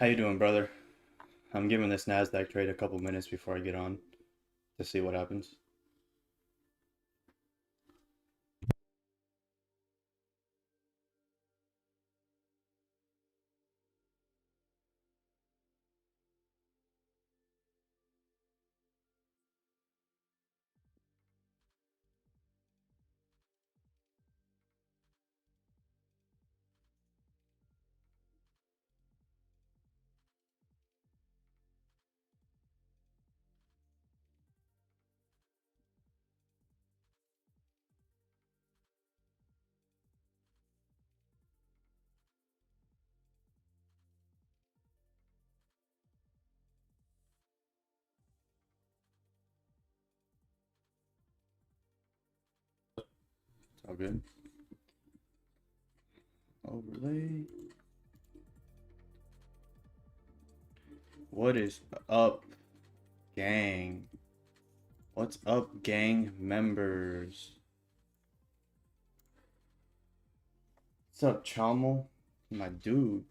How you doing, brother? I'm giving this Nasdaq trade a couple minutes before I get on to see what happens. It's all good. Overlay. What is up, gang? What's up, gang members? What's up, Chamo? My dude.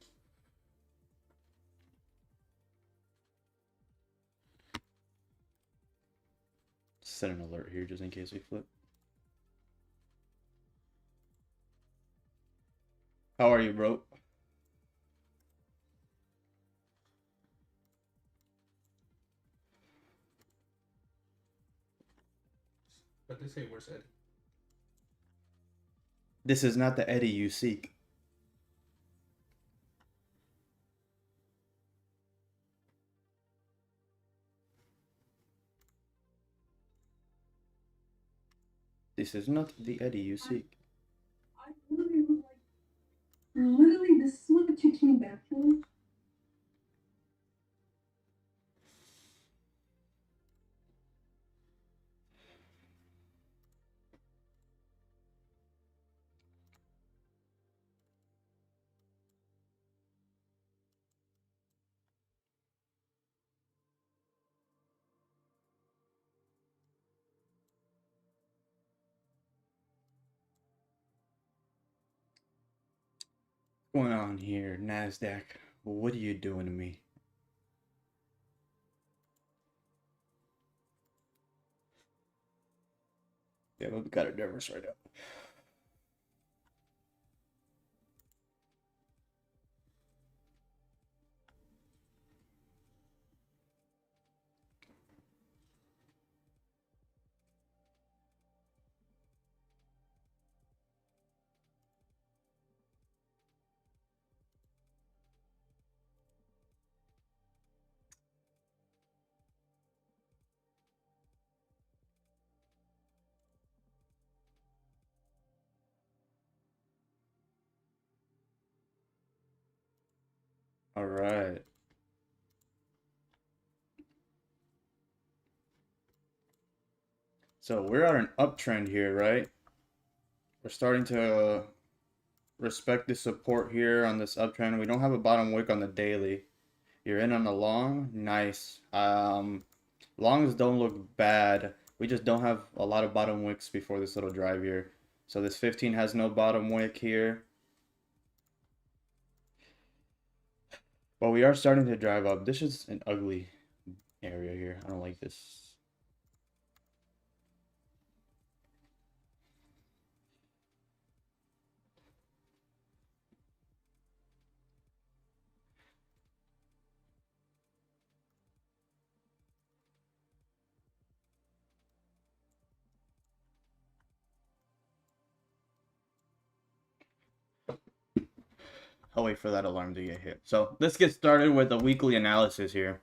Set an alert here just in case we flip. How are you, bro? But they say where's Eddie? This is not the Eddie you seek. This is not the Eddie you seek. I literally was like, literally, this is what you came back for? What's going on here, Nasdaq? What are you doing to me? Yeah, we got it nervous right now. All right. So we're on an uptrend here, right? We're starting to respect the support here on this uptrend. We don't have a bottom wick on the daily. You're in on the long, nice. Longs don't look bad. We just don't have a lot of bottom wicks before this little drive here. So this 15 has no bottom wick here. But we are starting to drive up. This is an ugly area here. I don't like this. I'll wait for that alarm to get hit. So let's get started with the weekly analysis here.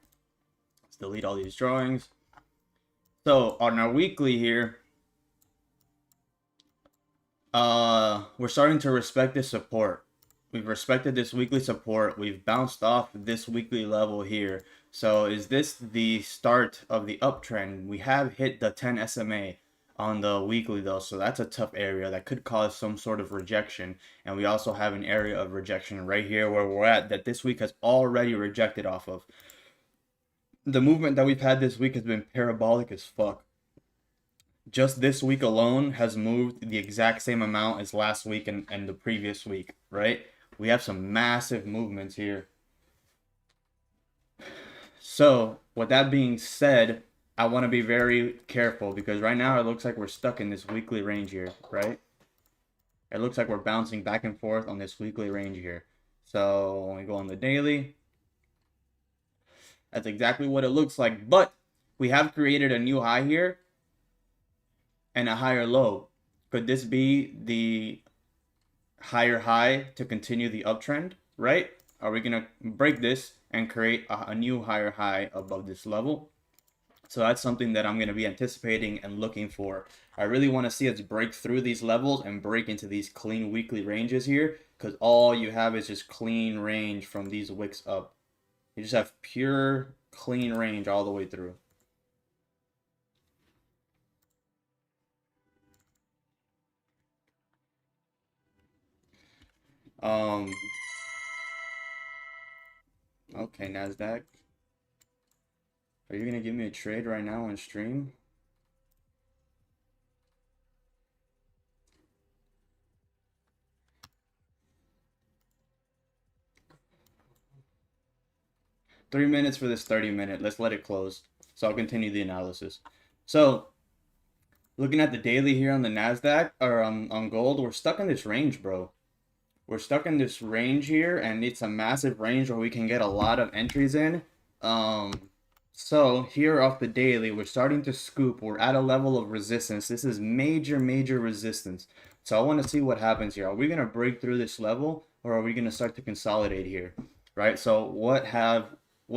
Let's delete all these drawings. So on our weekly here, we're starting to respect this support. We've respected this weekly support. We've bounced off this weekly level here. So is this the start of the uptrend? We have hit the 10 SMA on the weekly though, so that's a tough area that could cause some sort of rejection. And we also have an area of rejection right here where we're at that this week has already rejected off of. The movement that we've had this week has been parabolic as fuck. Just this week alone has moved the exact same amount as last week and the previous week, right? We have some massive movements here. So with that being said, I want to be very careful because right now it looks like we're stuck in this weekly range here, right? It looks like we're bouncing back and forth on this weekly range here. So when we go on the daily, that's exactly what it looks like. But we have created a new high here and a higher low. Could this be the higher high to continue the uptrend, right? Are we going to break this and create a new higher high above this level? So that's something that I'm going to be anticipating and looking for. I really want to see us break through these levels and break into these clean weekly ranges here, because all you have is just clean range from these wicks up. You just have pure clean range all the way through. Um, okay, Nasdaq. Are you gonna give me a trade right now on stream? Three minutes for this 30-minute. Let's let it close. So I'll continue the analysis. So looking at the daily here on the Nasdaq or on gold, we're stuck in this range, bro. We're stuck in this range here, and it's a massive range where we can get a lot of entries in. So here off the daily, we're starting to scoop. We're at a level of resistance. This is major, major resistance. So I want to see what happens here. Are we going to break through this level, or are we going to start to consolidate here? Right? So what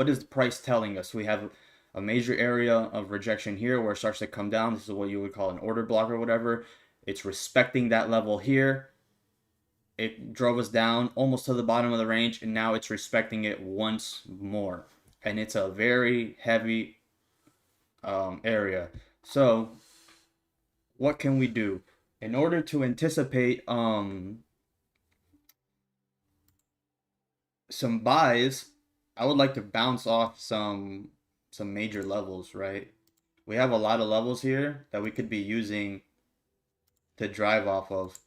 is the price telling us? We have a major area of rejection here where it starts to come down. This is what you would call an order block or whatever. It's respecting that level here. It drove us down almost to the bottom of the range, and now it's respecting it once more. And it's a very heavy area. So what can we do? In order to anticipate some buys, I would like to bounce off some major levels, right? We have a lot of levels here that we could be using to drive off of.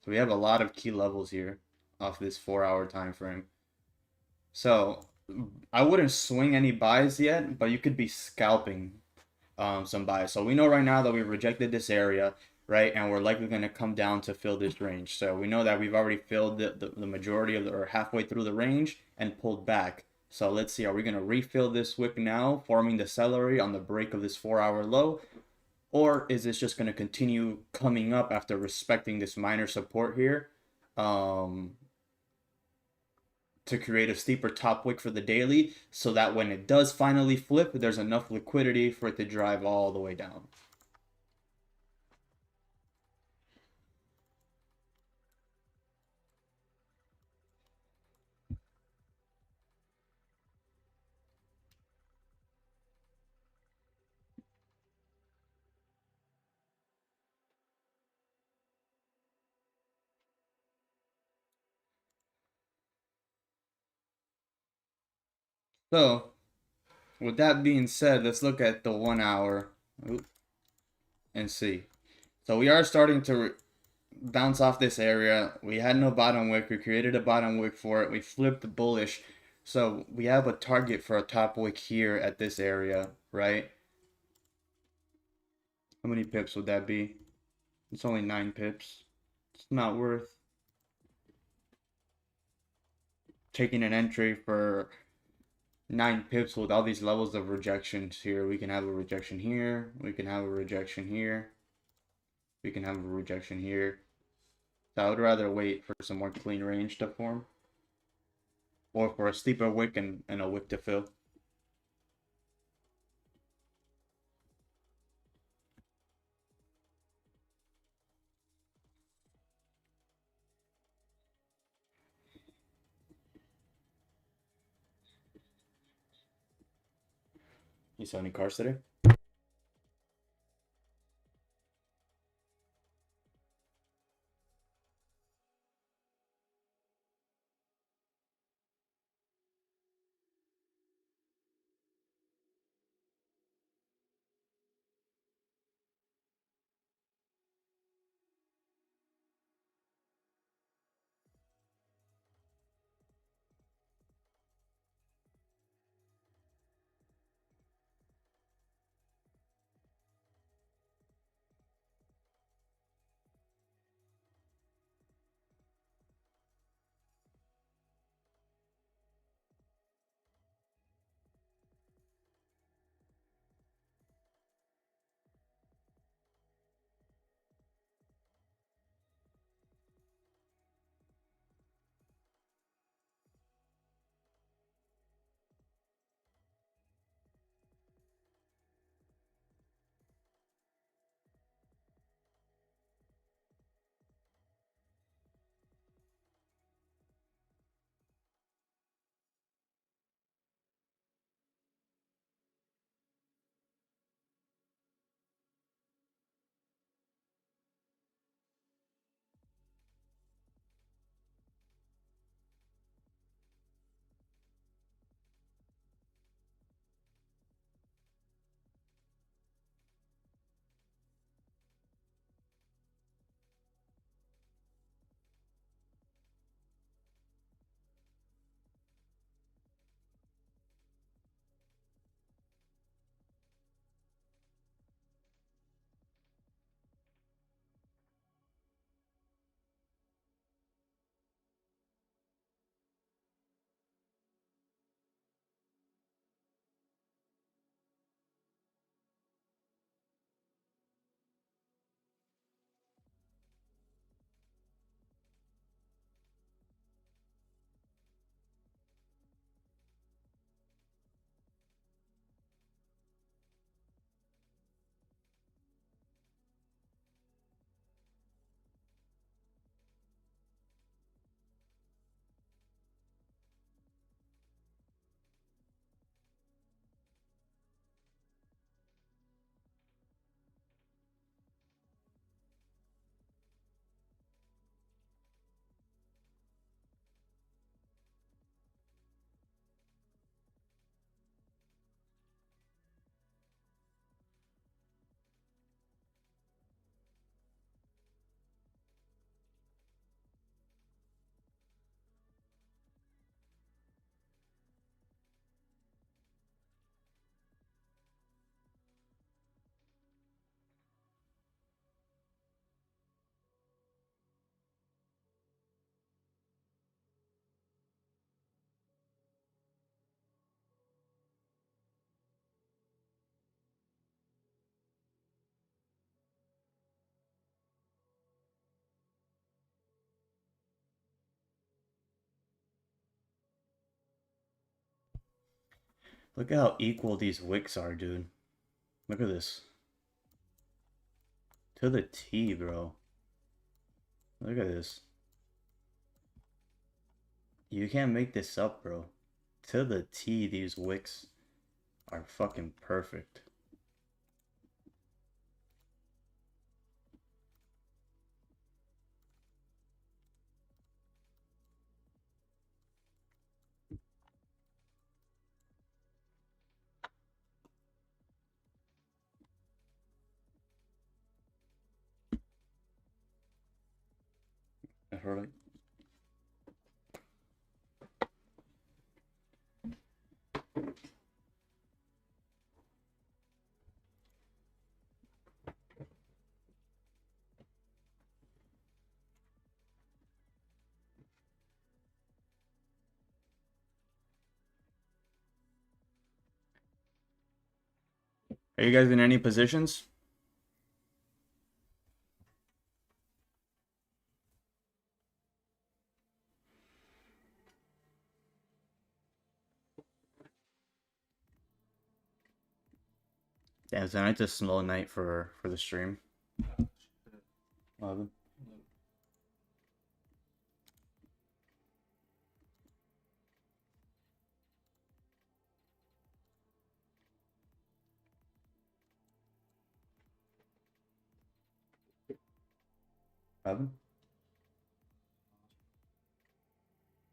So we have a lot of key levels here off this 4-hour time frame. So I wouldn't swing any buys yet, but you could be scalping some buys. So we know right now that we rejected this area, right? And we're likely going to come down to fill this range. So we know that we've already filled the majority of or halfway through the range and pulled back. So let's see, are we going to refill this wick now, forming the celery on the break of this 4-hour low? Or is this just going to continue coming up after respecting this minor support here? To create a steeper top wick for the daily so that when it does finally flip, there's enough liquidity for it to drive all the way down. So with that being said, let's look at the 1 hour and see. So we are starting to bounce off this area. We had no bottom wick. We created a bottom wick for it. We flipped bullish. So we have a target for a top wick here at this area, right? How many pips would that be? It's only 9 pips. It's not worth taking an entry for 9 pips with all these levels of rejections here. We can have a rejection here. We can have a rejection here. We can have a rejection here. So I would rather wait for some more clean range to form. Or for a steeper wick and a wick to fill. You sell any cars today? Look at how equal these wicks are, dude. Look at this. To the T, bro. Look at this. You can't make this up, bro. To the T, these wicks are fucking perfect. That's right. Are you guys in any positions? Yeah, tonight's a slow night for the stream. 11.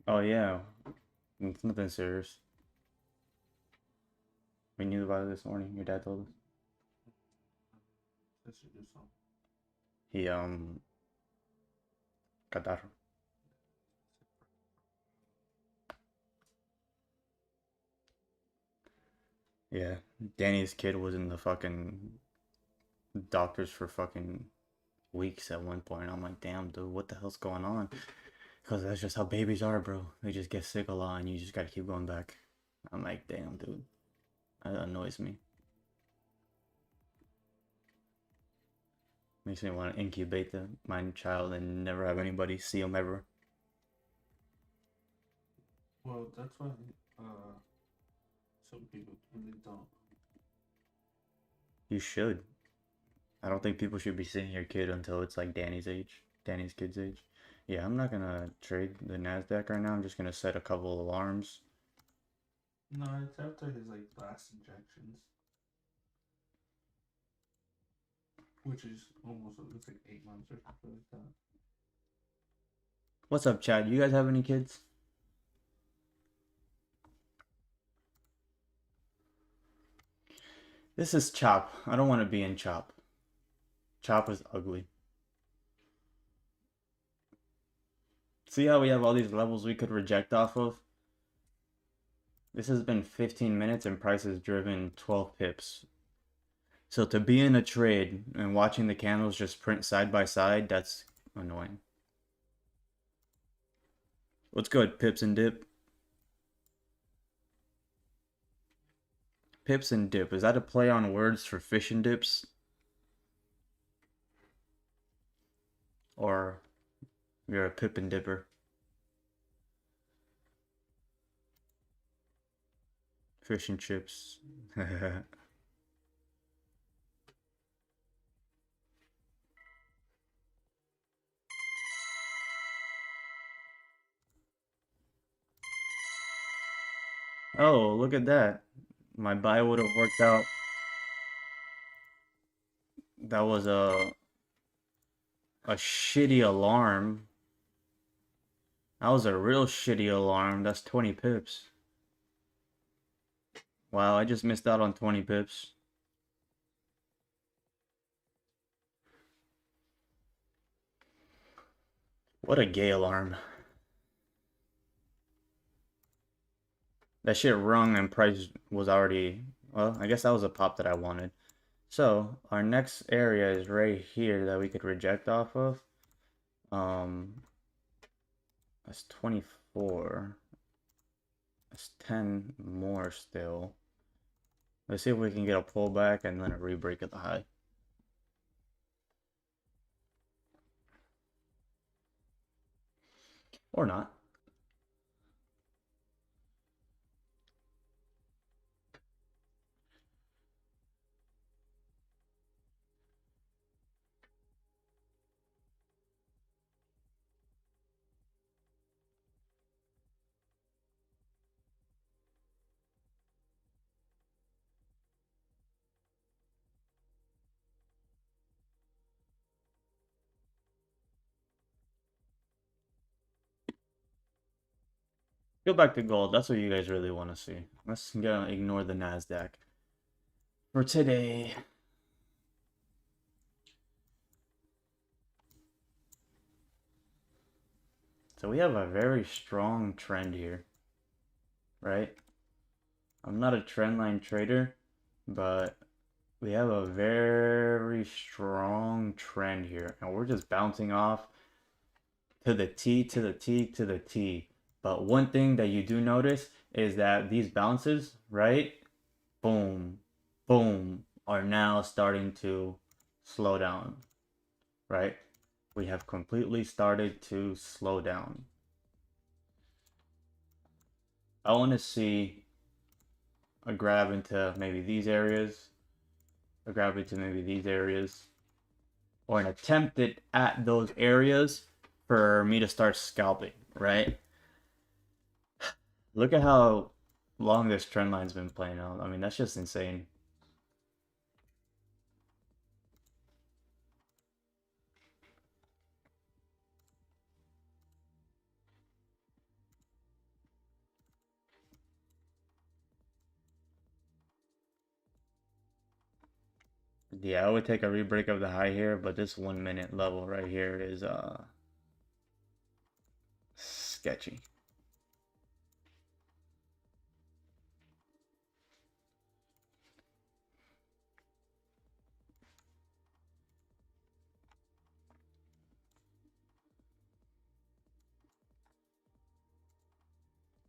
Oh yeah, it's nothing serious. We knew about it this morning. Your dad told us. That should do something. He catarro. Yeah, Danny's kid was in the fucking doctors for fucking weeks at one point. I'm like, damn, dude, what the hell's going on? Because that's just how babies are, bro. They just get sick a lot, and you just gotta keep going back. I'm like, damn, dude, that annoys me. Makes me want to incubate my child and never have anybody see him ever. Well, that's why some people really don't. You should. I don't think people should be seeing your kid until it's like Danny's age. Danny's kid's age. Yeah, I'm not gonna trade the Nasdaq right now. I'm just gonna set a couple alarms. No, it's after his like last injections, which is almost it's like 8 months or something like that. What's up, Chad? You guys have any kids? This is Chop. I don't want to be in Chop. Chop is ugly. See how we have all these levels we could reject off of? This has been 15 minutes and price has driven 12 pips. So to be in a trade and watching the candles just print side by side, that's annoying. What's good, pips and dip? Pips and dip. Is that a play on words for fish and dips? Or you're a pip and dipper? Fish and chips. Oh, look at that. My buy would have worked out. That was a shitty alarm. That was a real shitty alarm. That's 20 pips. Wow, I just missed out on 20 pips. What a gay alarm. That shit rung and price was already... Well, I guess that was a pop that I wanted. So, our next area is right here that we could reject off of. That's 24. That's 10 more still. Let's see if we can get a pullback and then a rebreak at the high. Or not. Go back to gold. That's what you guys really want to see. Let's ignore the Nasdaq for today. So we have a very strong trend here, right? I'm not a trend line trader, but we have a very strong trend here, and we're just bouncing off to the T, to the T, to the T. But one thing that you do notice is that these bounces, right? Boom, boom, are now starting to slow down, right? We have completely started to slow down. I want to see a grab into maybe these areas, a grab into maybe these areas, or an attempt at those areas for me to start scalping, right? Look at how long this trend line's been playing out. I mean, that's just insane. Yeah, I would take a rebreak of the high here, but this 1 minute level right here is sketchy.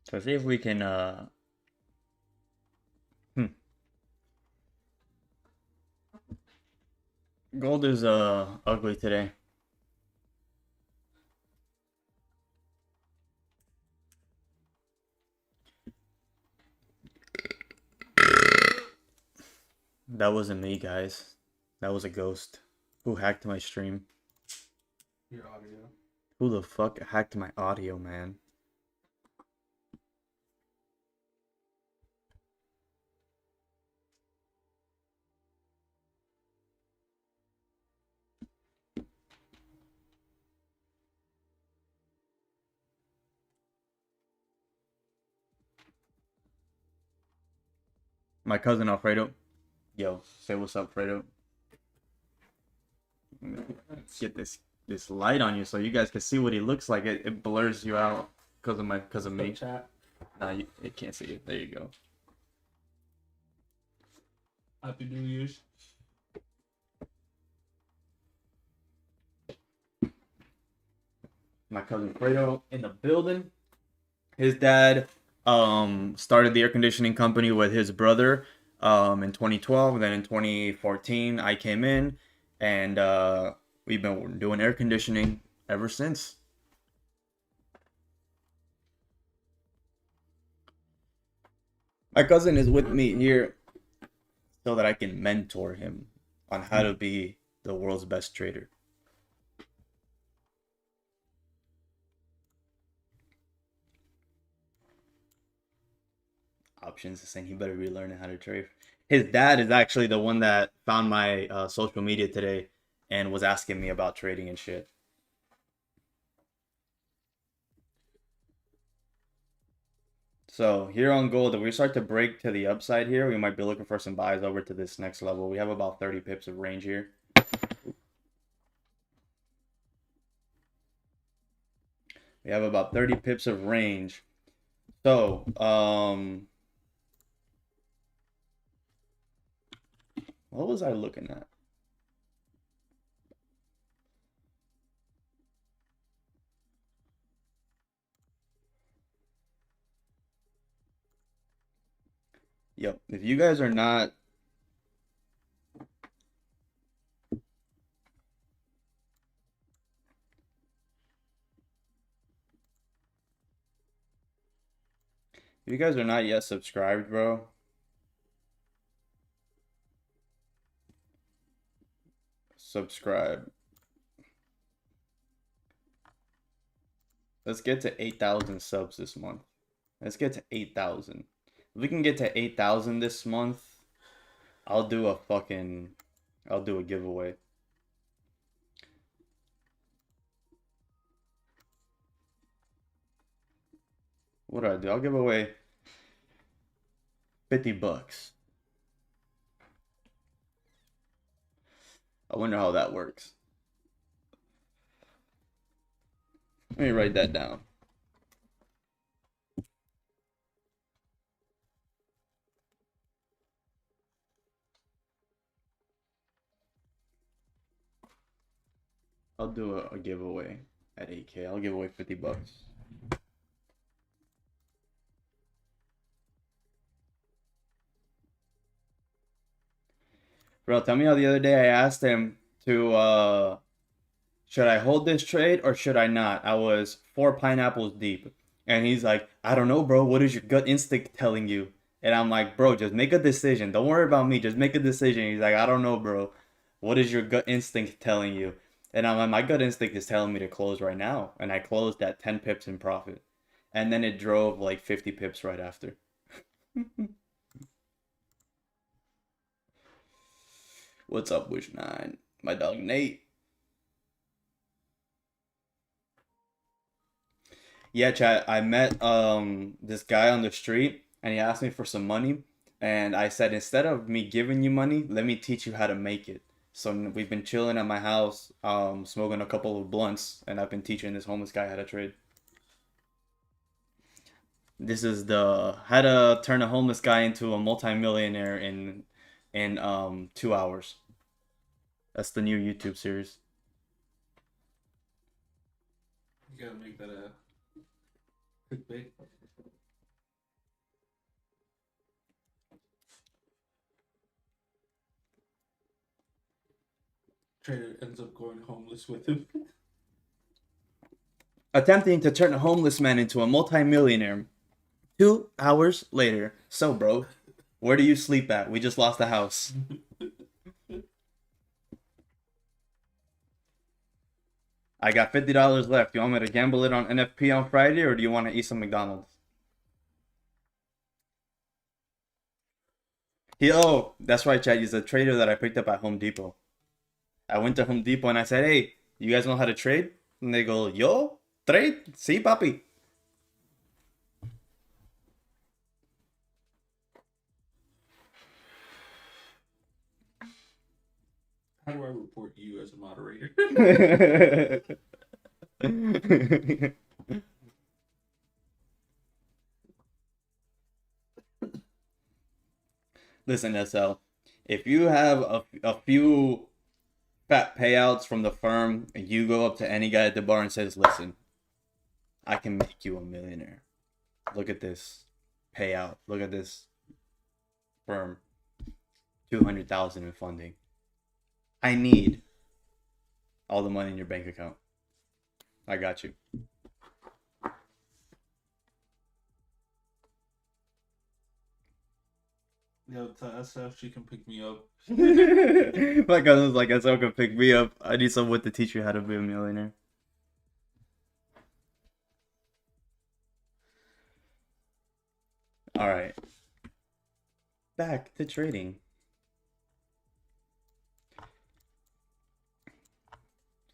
So see if we can gold is ugly today. That wasn't me, guys. That was a ghost who hacked my stream. Your audio. Who the fuck hacked my audio, man? My cousin Alfredo. Yo, say what's up, Fredo. Let's get this light on you so you guys can see what he looks like. It blurs you out because of me. Chat. Nah, you can't see it. There you go. Happy New Year's. My cousin Fredo in the building. His dad started the air conditioning company with his brother in 2012. And then in 2014, I came in, and we've been doing air conditioning ever since. My cousin is with me here so that I can mentor him on how to be the world's best trader. Options is saying he better be learning how to trade. His dad is actually the one that found my social media today and was asking me about trading and shit. So here on gold, if we start to break to the upside here, we might be looking for some buys over to this next level. We have about 30 pips of range here. We have about 30 pips of range. So, what was I looking at? Yep, if you guys are not yet subscribed, bro, subscribe. Let's get to 8,000 subs this month. Let's get to 8,000. If we can get to 8,000 this month, I'll do a giveaway. what do I do? I'll give away 50 bucks. I wonder how that works. Let me write that down. I'll do a giveaway at 8K. I'll give away 50 bucks. Bro, tell me how the other day I asked him to, should I hold this trade or should I not? I was 4 pineapples deep. And he's like, I don't know, bro. What is your gut instinct telling you? And I'm like, bro, just make a decision. Don't worry about me. Just make a decision. He's like, I don't know, bro. What is your gut instinct telling you? And I'm like, my gut instinct is telling me to close right now. And I closed at 10 pips in profit. And then it drove like 50 pips right after. What's up, Wish9? My dog Nate. Yeah, chat. I met this guy on the street and he asked me for some money. And I said, instead of me giving you money, let me teach you how to make it. So we've been chilling at my house, smoking a couple of blunts, and I've been teaching this homeless guy how to trade. This is the how to turn a homeless guy into a multimillionaire in 2 hours. That's the new YouTube series. You gotta make that a clickbait. Trader ends up going homeless with him. Attempting to turn a homeless man into a multimillionaire. 2 hours later. So, bro, where do you sleep at? We just lost the house. I got $50 left. You want me to gamble it on NFP on Friday, or do you want to eat some McDonald's? Oh, that's right, Chad. He's a trader that I picked up at Home Depot. I went to Home Depot and I said, hey, you guys know how to trade? And they go, yo, trade? Sí, papi. How do I report you as a moderator? Listen, SL, if you have a few fat payouts from the firm and you go up to any guy at the bar and says, listen, I can make you a millionaire. Look at this payout. Look at this firm. 200,000 in funding. I need all the money in your bank account. I got you. Yo, tell SF she can pick me up. My cousin's like, SL can pick me up. I need someone to teach you how to be a millionaire. All right. Back to trading.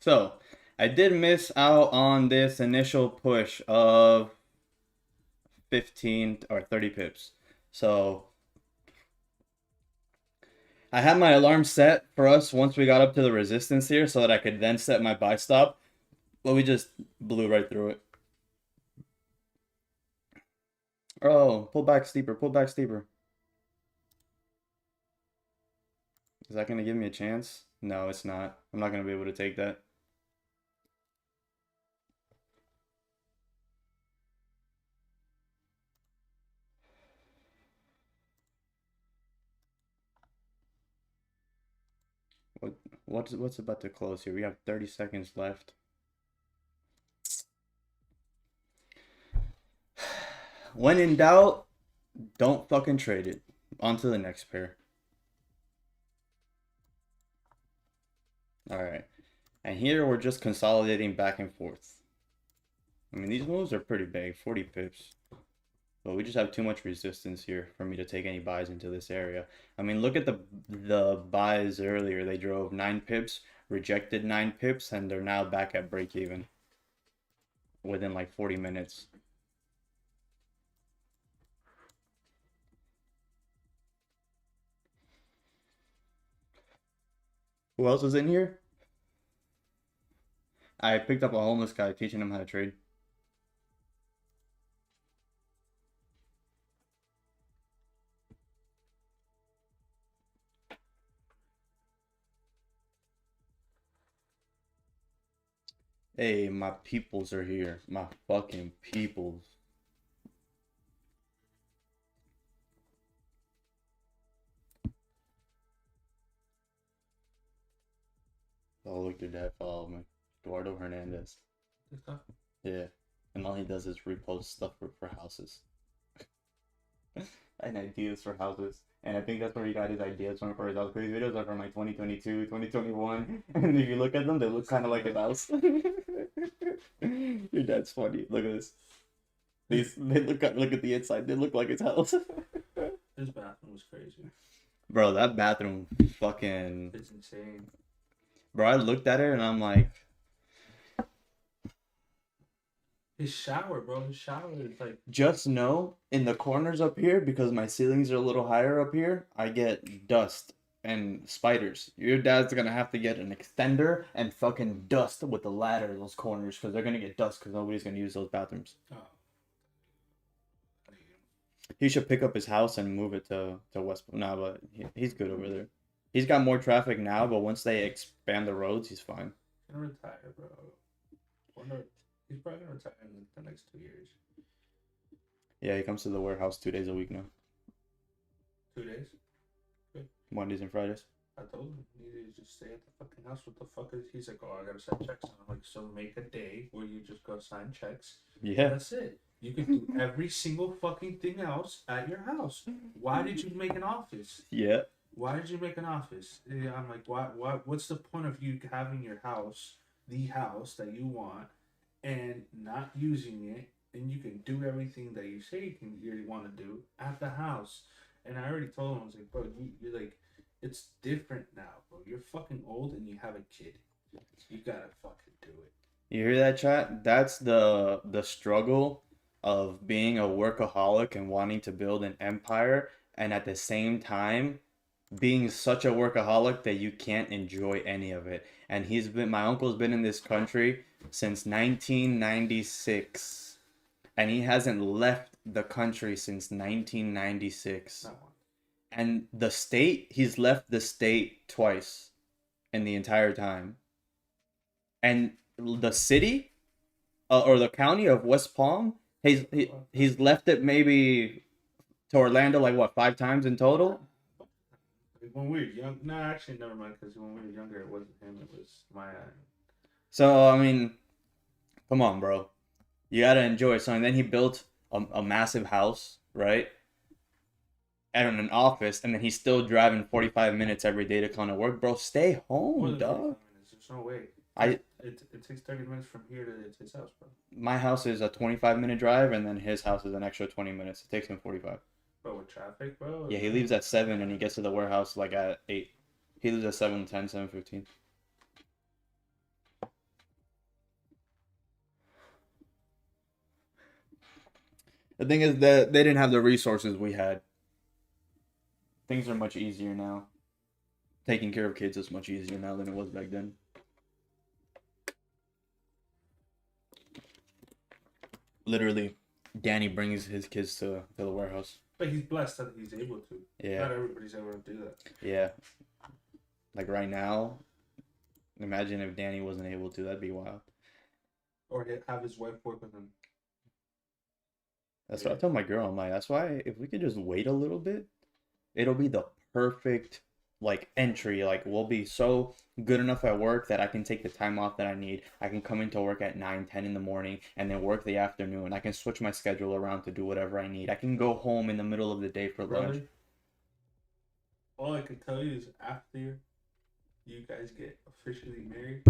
So, I did miss out on this initial push of 15 or 30 pips. So, I had my alarm set for us once we got up to the resistance here so that I could then set my buy stop. But we just blew right through it. Oh, pull back steeper, pull back steeper. Is that going to give me a chance? No, it's not. I'm not going to be able to take that. What's about to close here? We have 30 seconds left. When in doubt, don't fucking trade it. On to the next pair. Alright. And here we're just consolidating back and forth. I mean, these moves are pretty big, 40 pips. But we just have too much resistance here for me to take any buys into this area. I mean, look at the buys earlier. They drove 9 pips, rejected 9 pips, and they're now back at break even within like 40 minutes. Who else is in here? I picked up a homeless guy teaching him how to trade. Hey, my peoples are here. My fucking peoples. Oh, look, your dad followed me. Eduardo Hernandez. Yeah. And all he does is repost stuff for houses. And ideas for houses. And I think that's where he got his ideas from for his house. Because his videos are from like 2022, 2021. And if you look at them, they look kind of like his house. Your dad's funny. Look at this. They look at the inside. They look like his house. His bathroom was crazy. Bro, that bathroom fucking. It's insane. Bro, I looked at it and I'm like. His shower, bro. His shower is like. Just know in the corners up here, because my ceilings are a little higher up here, I get dust and spiders. Your dad's gonna have to get an extender and fucking dust with the ladder those corners because they're gonna get dust because nobody's gonna use those bathrooms. Oh. He should pick up his house and move it to West. Nah, but he's good over there. He's got more traffic now, but once they expand the roads, he's fine. He's gonna retire, bro. He's probably gonna retire in the next 2 years. Yeah, he comes to the warehouse 2 days a week now. 2 days? Good. Mondays and Fridays. I told him he needed to just stay at the fucking house. What the fuck is? He's like, oh, I gotta sign checks. And I'm like, so make a day where you just go sign checks. Yeah. That's it. You can do every single fucking thing else at your house. Why did you make an office? Yeah. Why did you make an office? I'm like, what's the point of you having your house, the house that you want, and not using it, and you can do everything that you say you want to do at the house? And I already told him, I was like, bro, you're like, it's different now, bro. You're fucking old and you have a kid. You gotta fucking do it. You hear that, chat? That's the struggle of being a workaholic and wanting to build an empire, and at the same time being such a workaholic that you can't enjoy any of it. And my uncle's been in this country since 1996, and he hasn't left the country since 1996. Not one. And the state, he's left the state twice in the entire time. And the city or the county of West Palm, he's left it maybe to Orlando like what, 5 times in total? When we were young, no, actually, never mind. Because when we were younger, it wasn't him; it was my. So I mean, come on, bro. You gotta enjoy it. So and then he built a massive house, right? And an office, and then he's still driving 45 minutes every day to come to work, bro. Stay More home, than dog. 45 minutes. There's no way. It takes 30 minutes from here to his house, bro. My house is a 25-minute drive, and then his house is an extra 20 minutes. It takes him 45. Bro, with traffic, bro. Yeah, he leaves at 7 and he gets to the warehouse like at 8. He leaves at 7:10, 7:15. The thing is that they didn't have the resources we had. Things are much easier now. Taking care of kids is much easier now than it was back then. Literally, Danny brings his kids to the warehouse. But he's blessed that he's able to. Yeah. Not everybody's able to do that. Yeah. Like right now, imagine if Danny wasn't able to. That'd be wild. Or have his wife work with him. That's what I told my girl. I'm like, that's why if we could just wait a little bit, it'll be the perfect like entry. Like we'll be so good enough at work that I can take the time off that I need. I can come into work at 9, 10 in the morning and then work the afternoon. I can switch my schedule around to do whatever I need. I can go home in the middle of the day for lunch. All I can tell you is after you guys get officially married,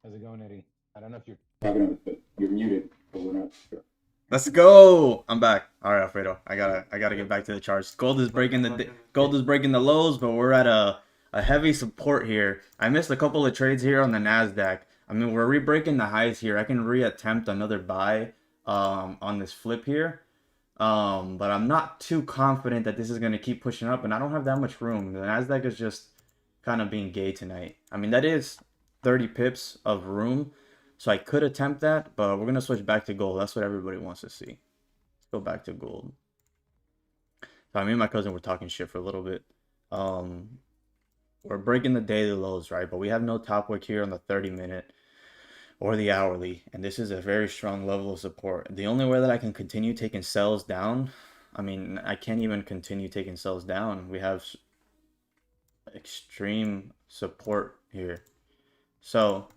How's it going, Eddie? I don't know if you're talking on this, but you're muted, but we're not sure. Let's go. I'm back. All right, Alfredo. I gotta get back to the charts. Gold is breaking the lows, but we're at a heavy support here. I missed a couple of trades here on the Nasdaq. I mean, we're re-breaking the highs here. I can reattempt another buy on this flip here. But I'm not too confident that this is gonna keep pushing up, and I don't have that much room. The Nasdaq is just kind of being gay tonight. I mean, that is 30 pips of room. So I could attempt that, but we're going to switch back to gold. That's what everybody wants to see. Let's go back to gold. So me and my cousin were talking shit for a little bit. We're breaking the daily lows, right? But we have no top wick here on the 30-minute or the hourly. And this is a very strong level of support. The only way that I can continue taking sells down, I mean, I can't even continue taking sells down. We have extreme support here. So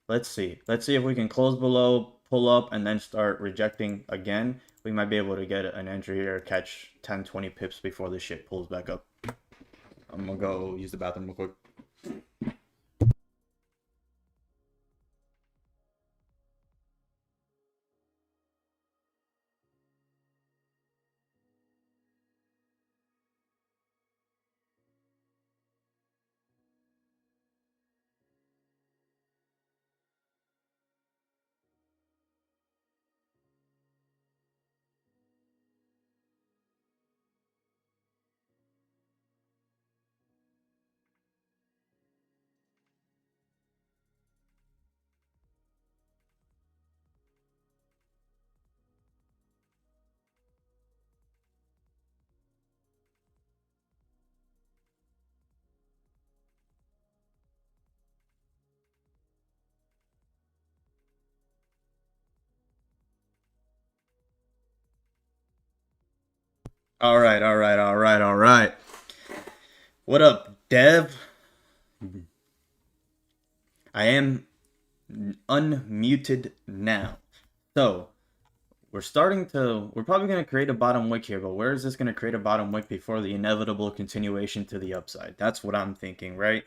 let's see. Let's see if we can close below, pull up, and then start rejecting again. We might be able to get an entry here, catch 10, 20 pips before this shit pulls back up. I'm gonna go use the bathroom real quick. All right. What up, Dev? I am unmuted now. So we're probably going to create a bottom wick here, but where is this going to create a bottom wick before the inevitable continuation to the upside? That's what I'm thinking, right?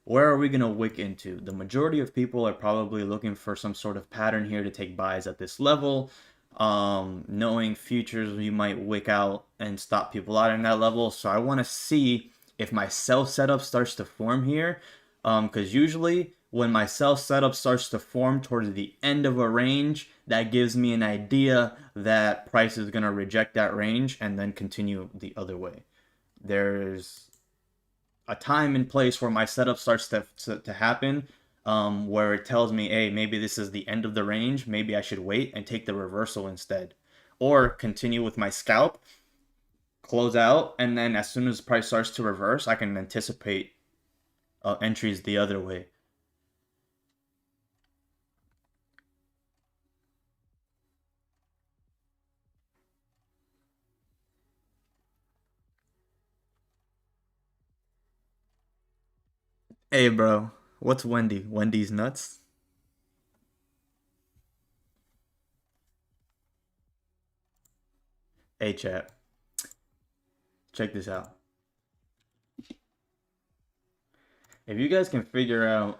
Where are we going to wick into? The majority of people are probably looking for some sort of pattern here to take buys at this level. Knowing futures, you might wick out and stop people out in that level. So I want to see if my sell setup starts to form here. Because usually when my sell setup starts to form towards the end of a range, that gives me an idea that price is going to reject that range and then continue the other way. There's a time and place where my setup starts to happen, where it tells me, hey, maybe this is the end of the range. Maybe I should wait and take the reversal instead. Or continue with my scalp, close out, and then as soon as price starts to reverse, I can anticipate entries the other way. Hey, bro. What's Wendy? Wendy's nuts? Hey, chat. Check this out. If you guys can figure out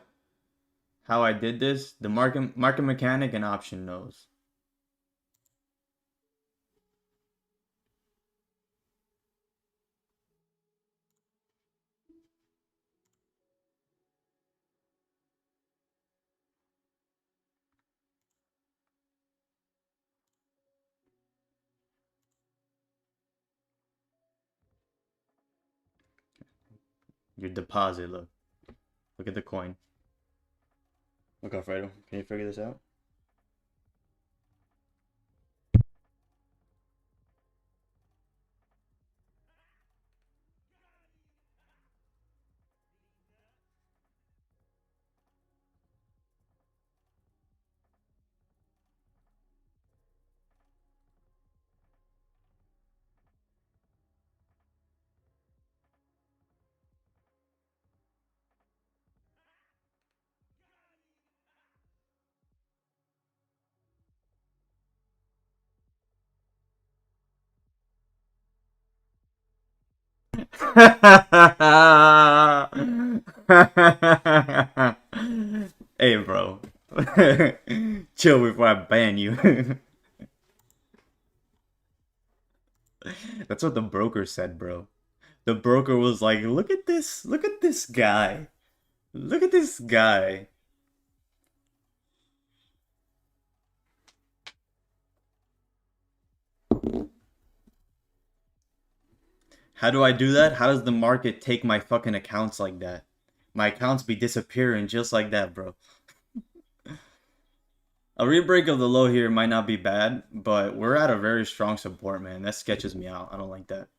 how I did this, the market mechanic and option knows. Your deposit, look. Look at the coin. Look, Alfredo. Can you figure this out? Hey, bro. Chill before I ban you. That's what the broker said, bro. The broker was like, look at this guy. Look at this guy. How do I do that? How does the market take my fucking accounts like that? My accounts be disappearing just like that, bro. A rebreak of the low here might not be bad, but we're at a very strong support, man. That sketches me out. I don't like that.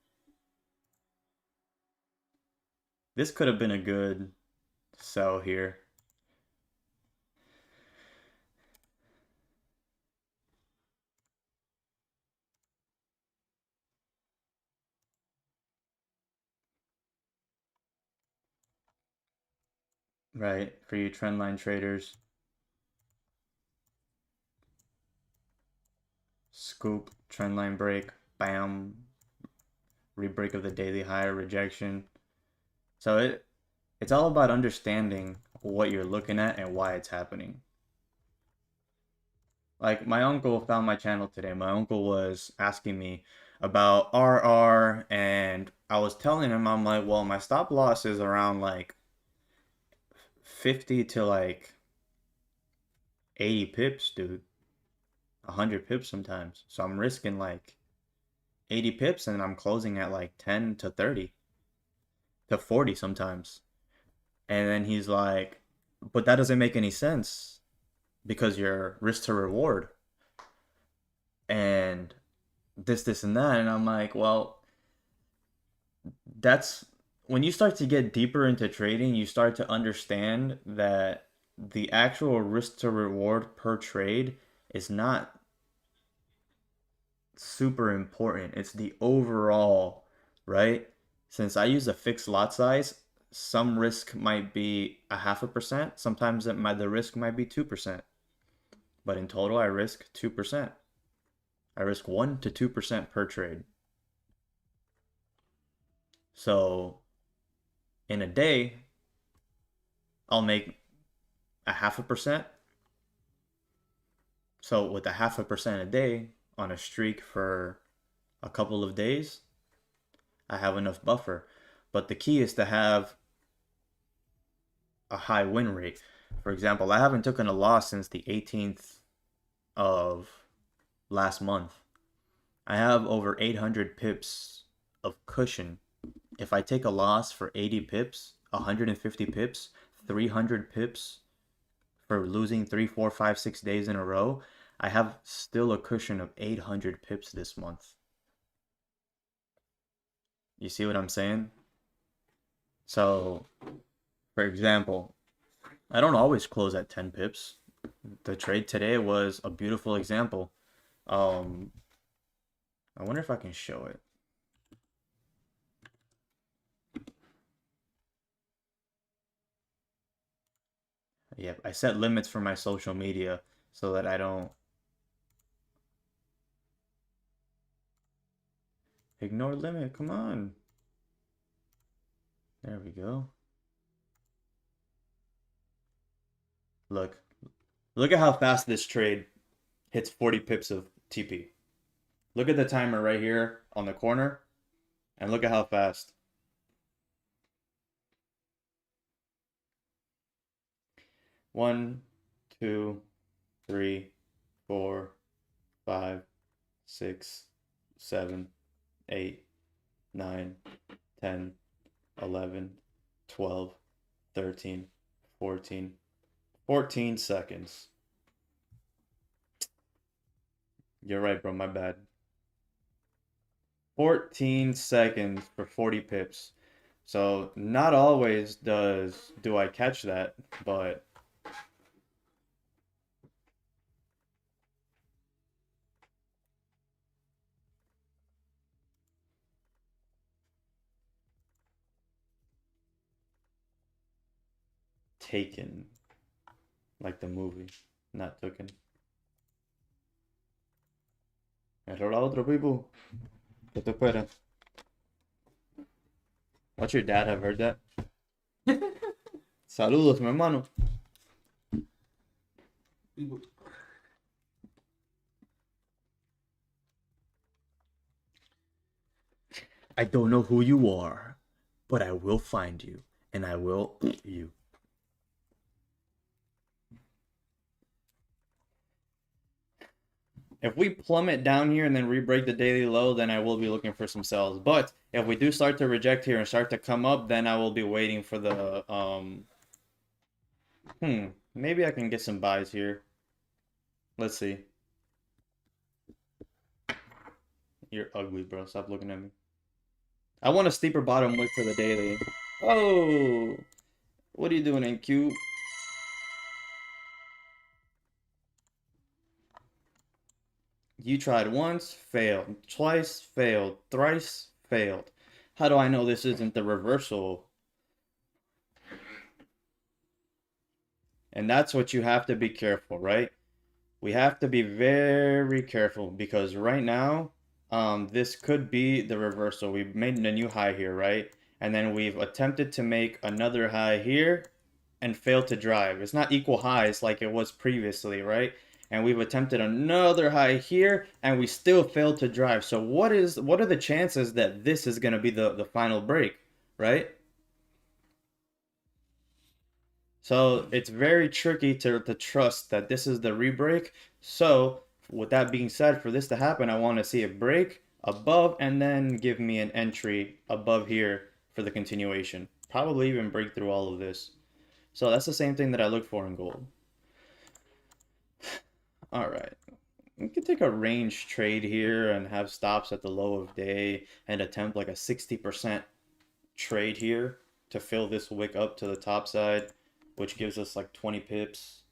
This could have been a good sell here. Right, for you trendline traders. Scoop, trendline break, bam. Rebreak of the daily high, rejection. So it's all about understanding what you're looking at and why it's happening. Like, my uncle found my channel today. My uncle was asking me about RR, and I was telling him, I'm like, well, my stop loss is around like 50 to like 80 pips, dude. 100 pips sometimes. So I'm risking like 80 pips and I'm closing at like 10 to 30 to 40 sometimes. And then he's like, but that doesn't make any sense because you're risk to reward and this and that. And I'm like, well, that's when you start to get deeper into trading, you start to understand that the actual risk to reward per trade is not super important. It's the overall, right? Since I use a fixed lot size, some risk might be 0.5%. Sometimes the risk might be 2%. But in total, I risk 2%. I risk 1 to 2% per trade. So in a day, I'll make 0.5%. So with 0.5% a day on a streak for a couple of days, I have enough buffer. But the key is to have a high win rate. For example, I haven't taken a loss since the 18th of last month. I have over 800 pips of cushion. If I take a loss for 80 pips, 150 pips, 300 pips for losing 3, 4, 5, 6 days in a row, I have still a cushion of 800 pips this month. You see what I'm saying? So, for example, I don't always close at 10 pips. The trade today was a beautiful example. I wonder if I can show it. Yep, I set limits for my social media so that I don't ignore limit. Come on. There we go. Look at how fast this trade hits 40 pips of TP. Look at the timer right here on the corner, and look at how fast. One, 2, 3, 4, 5, 6, 7, 8, 9, 10, 11, 12, 13, 14, 14 seconds. You're right, bro. My bad. 14 seconds for 40 pips. So not always do I catch that, but taken, like the movie, not taken. Error a otro, people. ¿Qué te espera? Watch your dad have heard that. Saludos, mi hermano. I don't know who you are, but I will find you, and I will eat you. If we plummet down here and then re-break the daily low, then I will be looking for some sells. But if we do start to reject here and start to come up, then I will be waiting for the maybe I can get some buys here. Let's see. You're ugly, bro. Stop looking at me. I want a steeper bottom wick for the daily. Oh, what are you doing, NQ? You tried once, failed. Twice, failed. Thrice, failed. How do I know this isn't the reversal? And that's what you have to be careful, right? We have to be very careful because right now, this could be the reversal. We've made a new high here, right? And then we've attempted to make another high here and failed to drive. It's not equal highs like it was previously, right? And we've attempted another high here and we still failed to drive. So what are the chances that this is going to be the final break, right? So it's very tricky to trust that this is the re-break. So with that being said, for this to happen, I want to see a break above and then give me an entry above here for the continuation. Probably even break through all of this. So that's the same thing that I look for in gold. All right. We could take a range trade here and have stops at the low of day and attempt like a 60% trade here to fill this wick up to the top side, which gives us like 20 pips.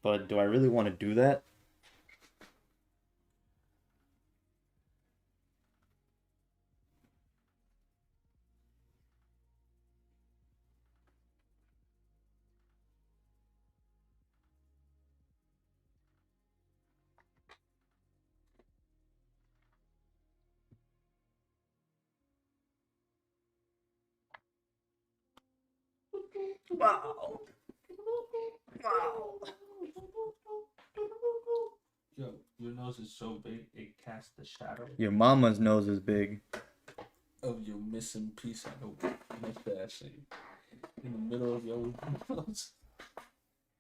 But do I really want to do that? Wow. Wow. Yo, your nose is so big it casts the shadow Your mama's nose is big. of your missing piece of the mustache in the middle of your nose.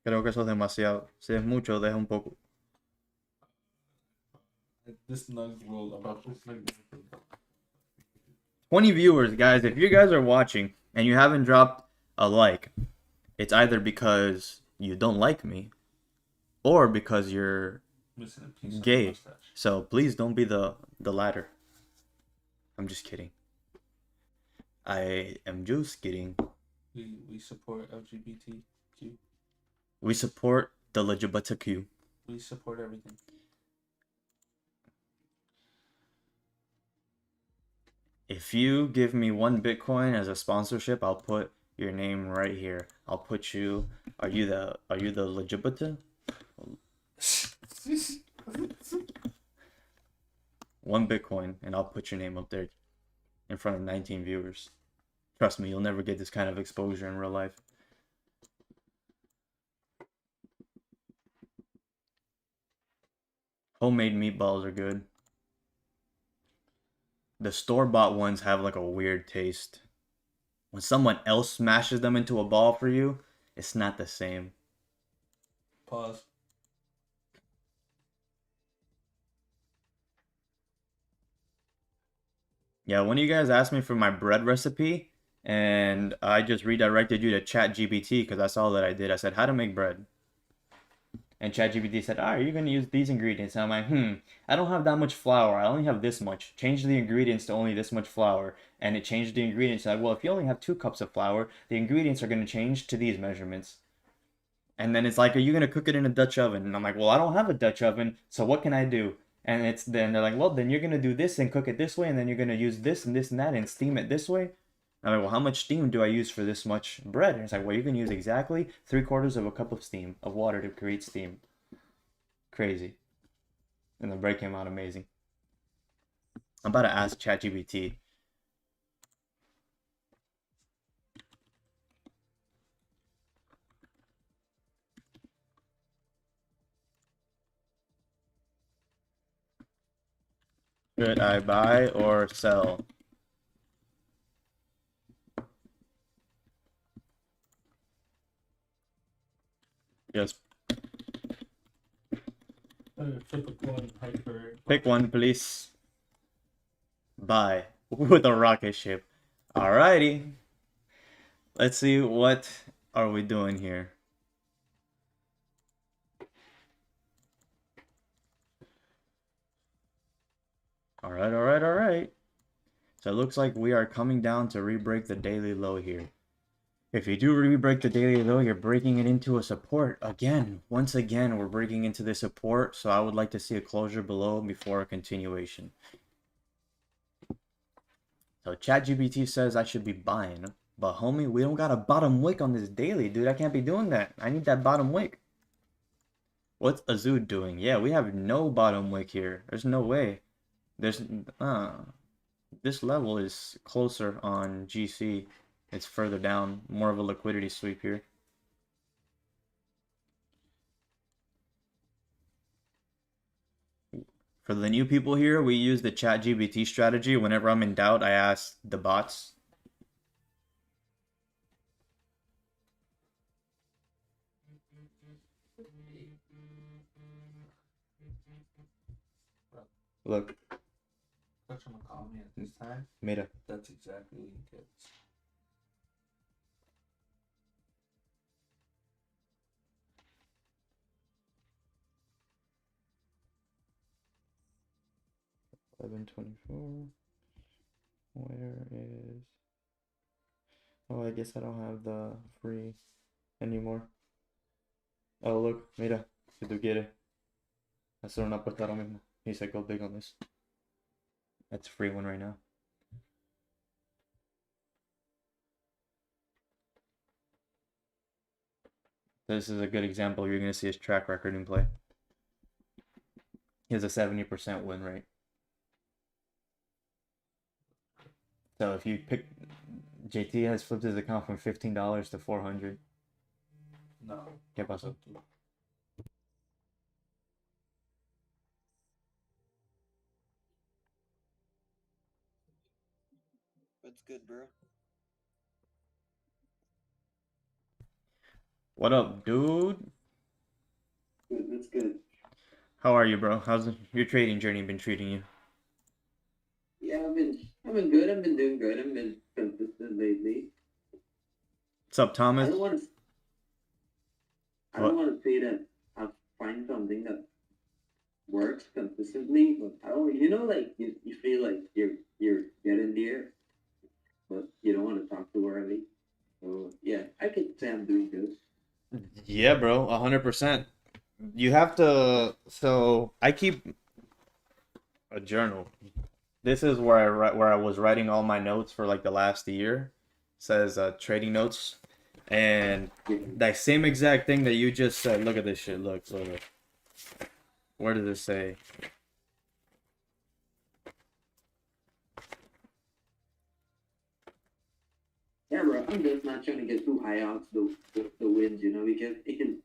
Creo que eso es demasiado. Si es mucho, deja un poco. This nug roll about this nug. 20 viewers, guys. If you guys are watching and you haven't dropped a like, it's either because you don't like me or because you're Missing a piece gay. of the mustache. So please don't be the latter. I'm just kidding. I am just kidding. We support LGBTQ. We support the LGBTQ. We support everything. If you give me 1 Bitcoin as a sponsorship, I'll put your name right here. I'll put you. Are you the LGBT? 1 Bitcoin, and I'll put your name up there in front of 19 viewers. Trust me, you'll never get this kind of exposure in real life. Homemade meatballs are good. The store-bought ones have like a weird taste. When someone else smashes them into a ball for you, it's not the same. Pause. Yeah, one of you guys asked me for my bread recipe, and I just redirected you to ChatGPT because that's all that I did. I said, how to make bread. And ChatGPT said, you're going to use these ingredients. And I'm like, I don't have that much flour. I only have this much. Change the ingredients to only this much flour. And it changed the ingredients. Like, well, if you only have 2 cups of flour, the ingredients are going to change to these measurements. And then it's like, are you going to cook it in a Dutch oven? And I'm like, well, I don't have a Dutch oven, so what can I do? And then they're like, well, then you're going to do this and cook it this way, and then you're going to use this and this and that and steam it this way. I'm like, well, how much steam do I use for this much bread? And it's like, well, you can use exactly 3/4 of a cup of steam, of water to create steam. Crazy. And the bread came out amazing. I'm about to ask ChatGPT. Should I buy or sell? Just Typical and hyper. pick one, please. Buy with a rocket ship. Alrighty. Let's see what are we doing here. Alright. So it looks like we are coming down to re-break the daily low here. If you do re-break the daily low, you're breaking it into a support. Once again, we're breaking into the support. So I would like to see a closure below before a continuation. So ChatGPT says I should be buying. But homie, we don't got a bottom wick on this daily, dude. I can't be doing that. I need that bottom wick. What's Azud doing? Yeah, we have no bottom wick here. There's no way. There's this level is closer on GC. It's further down, more of a liquidity sweep here. For the new people here, we use the ChatGPT strategy. Whenever I'm in doubt, I ask the bots. Look, Touch him a call me at this time. mira. That's exactly what he gets. $11.24. Where is... Oh, I guess I don't have the free anymore. Oh, look, mira, si tú quieres hacer una apuesta ahora mismo. He said go big on this. That's a free one right now. This is a good example. You're going to see his track record in play. He has a 70% win rate. So if you pick... JT has flipped his account from $15 to $400. No. ¿Qué pasó? What's good, bro? What up, dude? Good, that's good. How are you, bro? How's your trading journey been treating you? Yeah, I've been good. I've been doing good. I've been consistent lately. What's up, I Thomas? don't want to. I What? don't want to say that I find something that works consistently, but I don't. You know, like you feel like you're getting there, but you don't want to talk too early. So yeah, I could say I'm doing good. Yeah, bro, 100%. You have to. So I keep a journal. This is where I was writing all my notes for like the last year. It says trading notes, and that same exact thing that you just said. Look at this shit. Look. Where does it say? Yeah, bro. I'm just not trying to get too high off the winds, you know, because it can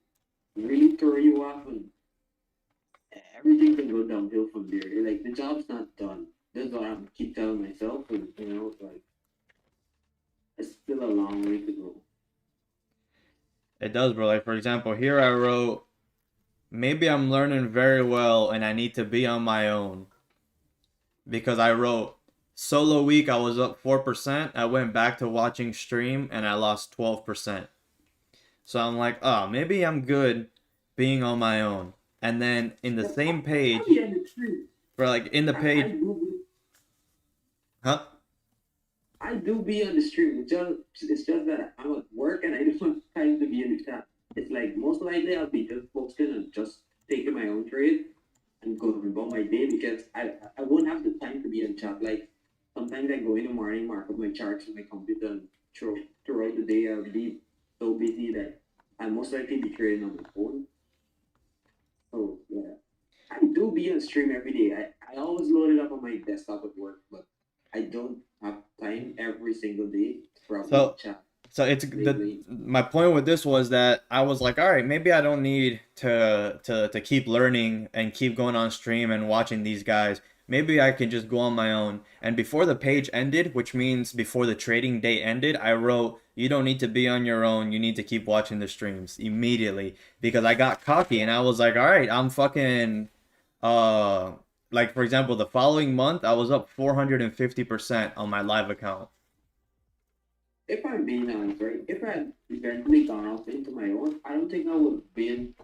really throw you off and everything can go downhill from there. Like the job's not done. That's what I keep telling myself, and you know, like it's still a long way to go. It does, bro. Like for example, here I wrote, maybe I'm learning very well and I need to be on my own. Because I wrote, solo week I was up 4%. I went back to watching stream and I lost 12%. So I'm like, oh, maybe I'm good being on my own. And then in the same page, I'll be on the street. for like in the I page, do, huh? I do be on the street. It's just that I'm at work and I don't have time to be in the chat. It's like most likely I'll be just focusing on just taking my own trade and going about my day because I won't have the time to be in chat. Like sometimes I go in the morning, mark up my charts on my computer, and throughout the day I'll be so busy that I'll most likely be trading on my phone. So yeah, I do be on stream every day. I always load it up on my desktop at work, but I don't have time every single day to probably chat. So it's my point with this was that I was like, all right, maybe I don't need to keep learning and keep going on stream and watching these guys. maybe I can just go on my own. And before the page ended, which means before the trading day ended, I wrote, you don't need to be on your own. You need to keep watching the streams immediately, because I got cocky and I was like, all right, I'm fucking, uh, like for example, the following month, I was up 450% on my live account. If I'm being honest, right? If I had eventually gone off into my own, I don't think I would have been.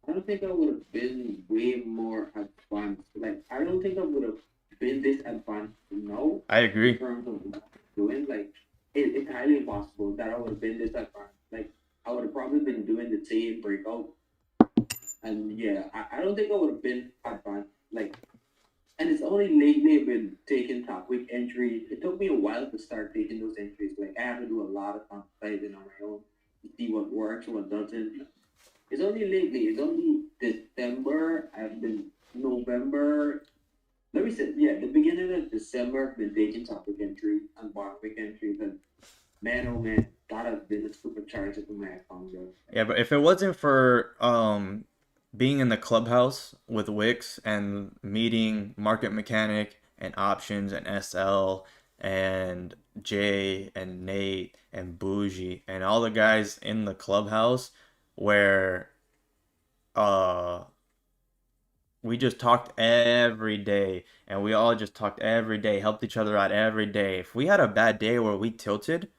I don't think I would have been way more advanced. Like, I don't think I would have been this advanced now I in agree. terms of what I'm doing. Like, it's highly impossible that I would have been this advanced. Like, I would have probably been doing the same breakout. And yeah, I don't think I would have been advanced. Like, and it's only lately I've been taking topic entries. It took me a while to start taking those entries. Like, I have to do a lot of contemplating on my own to see what works, what doesn't. It's only lately. It's only December. I've been November. Let me say, yeah, the beginning of December. I've been taking topic entries and topic entries, and man, oh man, that has been a supercharger to my account, bro. Yeah, but if it wasn't for being in the clubhouse with Wix and meeting Market Mechanic and Options and SL and Jay and Nate and Bougie and all the guys in the clubhouse where uh we just talked every day, and we all just talked every day, helped each other out every day. If we had a bad day where we tilted,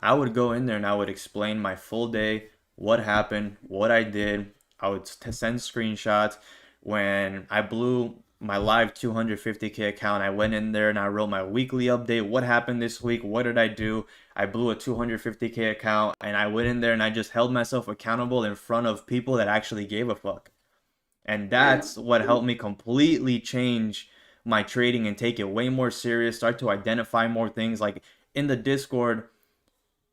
I would go in there and I would explain my full day, what happened, what I did. I would send screenshots. When I blew my live 250K account, I went in there and I wrote my weekly update. What happened this week? What did I do? I blew a 250K account, and I went in there and I just held myself accountable in front of people that actually gave a fuck. And Yeah. that's what helped me completely change my trading and take it way more serious, start to identify more things. Like in the Discord,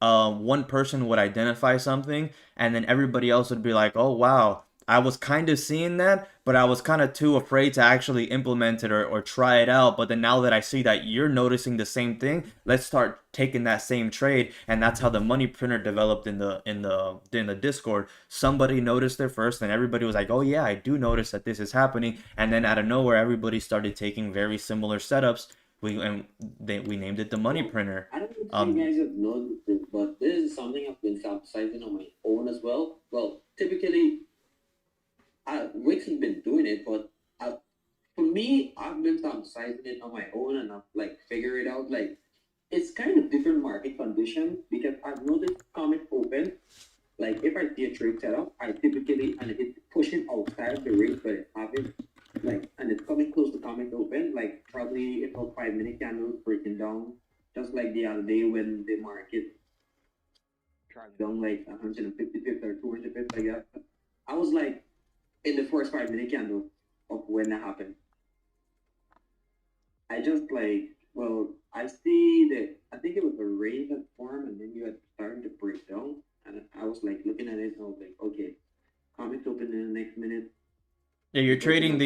one person would identify something, and then everybody else would be like, oh, wow, I was kind of seeing that, but I was kind of too afraid to actually implement it or try it out. But then now that I see that you're noticing the same thing, let's start taking that same trade. And that's how the money printer developed in the Discord. Somebody noticed it first, and everybody was like, oh yeah, I do notice that this is happening. And then out of nowhere, everybody started taking very similar setups. We named it the money printer. I don't know if you guys have noticed this, but this is something I've been emphasizing on my own as well. Well, typically, Wix has been doing it, but for me, I've been emphasizing it on my own, and I've like figured it out. Like, it's kind of different market condition because I've noticed comment open. Like, if I see a trade setup, I typically, and it's pushing outside the range, but it's having like, and it's coming close to comment open, like probably about 5 minute candles breaking down, just like the other day when the market tracked down like 150 pips or 200 pips like that. I was like in the first 5 minute candle of when that happened. I just like, well, I see that, I think it was a range that formed, and then you had started to break down, and I was like looking at it, and I was like, okay, comment open in the next minute. Yeah, you're trading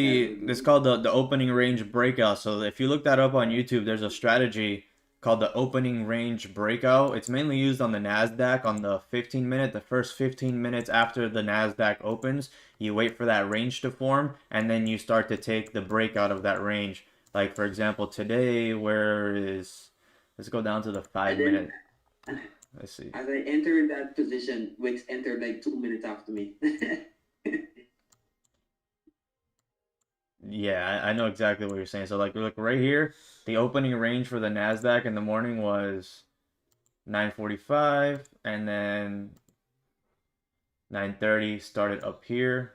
it's called the opening range breakout. So if you look that up on YouTube, there's a strategy called the opening range breakout. It's mainly used on the Nasdaq on the 15 minute, the first 15 minutes after the Nasdaq opens. You wait for that range to form, and then you start to take the breakout of that range. Like for example, today, let's go down to the 5 minute. Let's see. As I entered that position, Wix entered like 2 minutes after me. Yeah, I know exactly what you're saying. So like look right here, the opening range for the Nasdaq in the morning was 9:45, and then 9:30 started up here.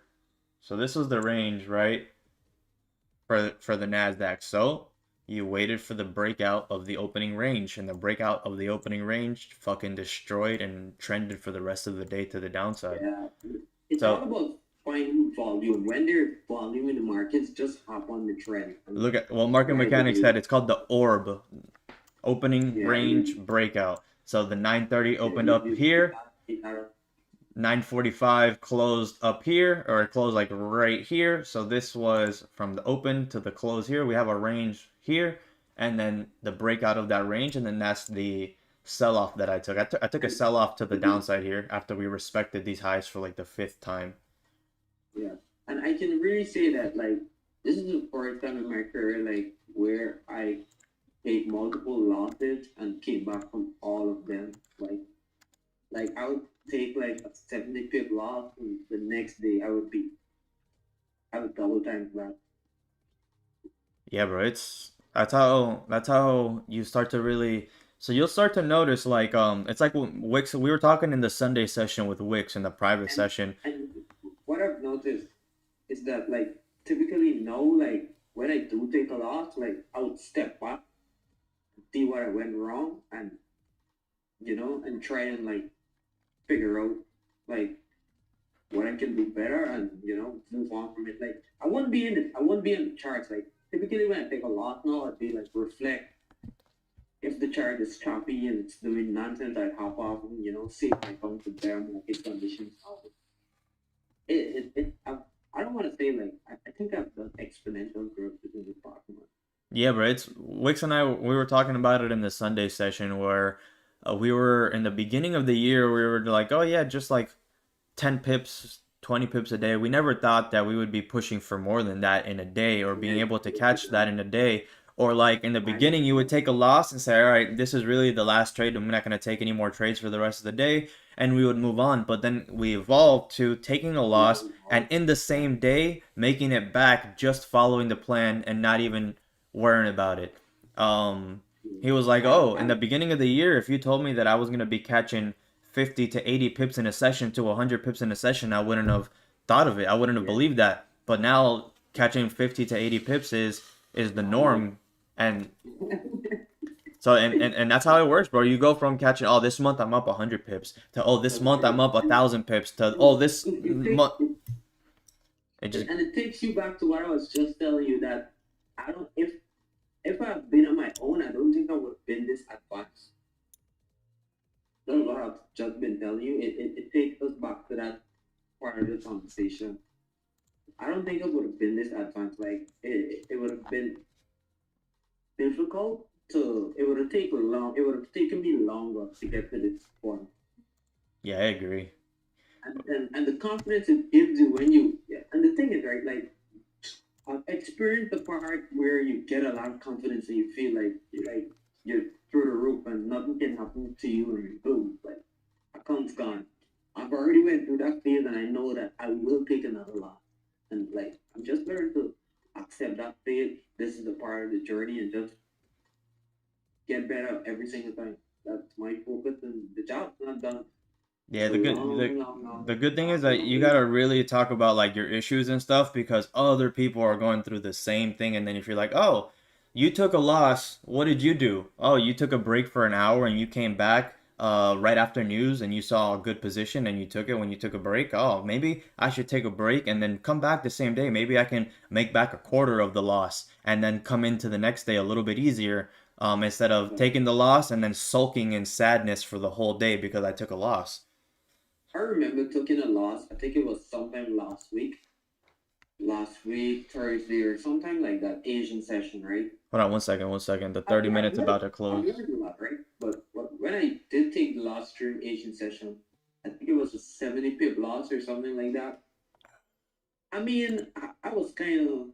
So this was the range, right? For the Nasdaq. So you waited for the breakout of the opening range, and the breakout of the opening range fucking destroyed and trended for the rest of the day to the downside. Yeah, it's all about finding volume. When there's volume in the markets, just hop on the trend. Look at Market Mechanics said it's called the orb opening range breakout. So the 9:30 opened up here, 9:45 closed up here, or it closed like right here. So this was from the open to the close here. We have a range here, and then the breakout of that range, and then that's the sell-off that I took. I took a sell-off to the downside here after we respected these highs for like the 5th time. Yeah, and I can really say that like this is the first time in my career like where I take multiple losses and came back from all of them. Like I would take like a 70 pip loss, and the next day I would double time that. Yeah, bro. That's how you start to really. So you'll start to notice like it's like Wix. We were talking in the Sunday session with Wix in the private And session. and what I've noticed is that like typically now like when I do take a loss, like I would step back, see what I went wrong, and and try and like figure out like what I can do better, and move on from it. Like I wouldn't be in the charts. Like typically when I take a loss now, I'd be like reflect. If the chart is choppy and it's doing nonsense, I'd hop off and see if I come to bear market conditions. I don't want to say like I think I've done exponential growth within the stock market. Yeah, bro. It's Wix and I. We were talking about it in the Sunday session where we were in the beginning of the year. We were like, oh yeah, just like 10 pips, 20 pips a day. We never thought that we would be pushing for more than that in a day or being able to catch that in a day. Or like in the beginning, you would take a loss and say, all right, this is really the last trade. I'm not going to take any more trades for the rest of the day. And we would move on. But then we evolved to taking a loss and in the same day, making it back, just following the plan and not even worrying about it. He was like, oh, in the beginning of the year, if you told me that I was going to be catching 50 to 80 pips in a session to 100 pips in a session, I wouldn't have thought of it. I wouldn't have believed that. But now catching 50 to 80 pips is the norm. And so and that's how it works, bro. You go from catching, oh, this month I'm up 100 pips to, oh, this month I'm up 1,000 pips to, oh, this month it just And it takes you back to what I was just telling you, that I don't if I've been on my own, I don't think I would have been this advanced. That's what I've just been telling you. It takes us back to that part of the conversation. I don't think I would have been this advanced. Like it would have been difficult to. It would have taken long. It would have taken me longer to get to this point. yeah, I agree. And the confidence it gives you when you. Yeah, and the thing is, right, like I've experienced the part where you get a lot of confidence and you feel like you're through the roof and nothing can happen to you, and boom, like account's gone. I've already went through that phase and I know that I will take another loss. And like I'm just learning to accept that phase. This is the part of the journey, and just get better every single time. That's my focus, and the job's not done. Yeah, It's a the good long, long, the long, good thing is long, that long you way. gotta really talk about like your issues and stuff because other people are going through the same thing. And then if you're like, oh, you took a loss, what did you do? Oh, you took a break for an hour and you came back right after news and you saw a good position and you took it when you took a break. Oh, maybe I should take a break and then come back the same day. Maybe I can make back a quarter of the loss and then come into the next day a little bit easier. Instead of taking the loss and then sulking in sadness for the whole day because I took a loss. I remember taking a loss. I think it was sometime last week, Thursday, or sometime like that Asian session, right? Hold on 1 second. The 30 minutes about to I've close. learned a lot, right? But when I did take the loss during Asian session, I think it was a 70 pip loss or something like that. I mean, I was kind of,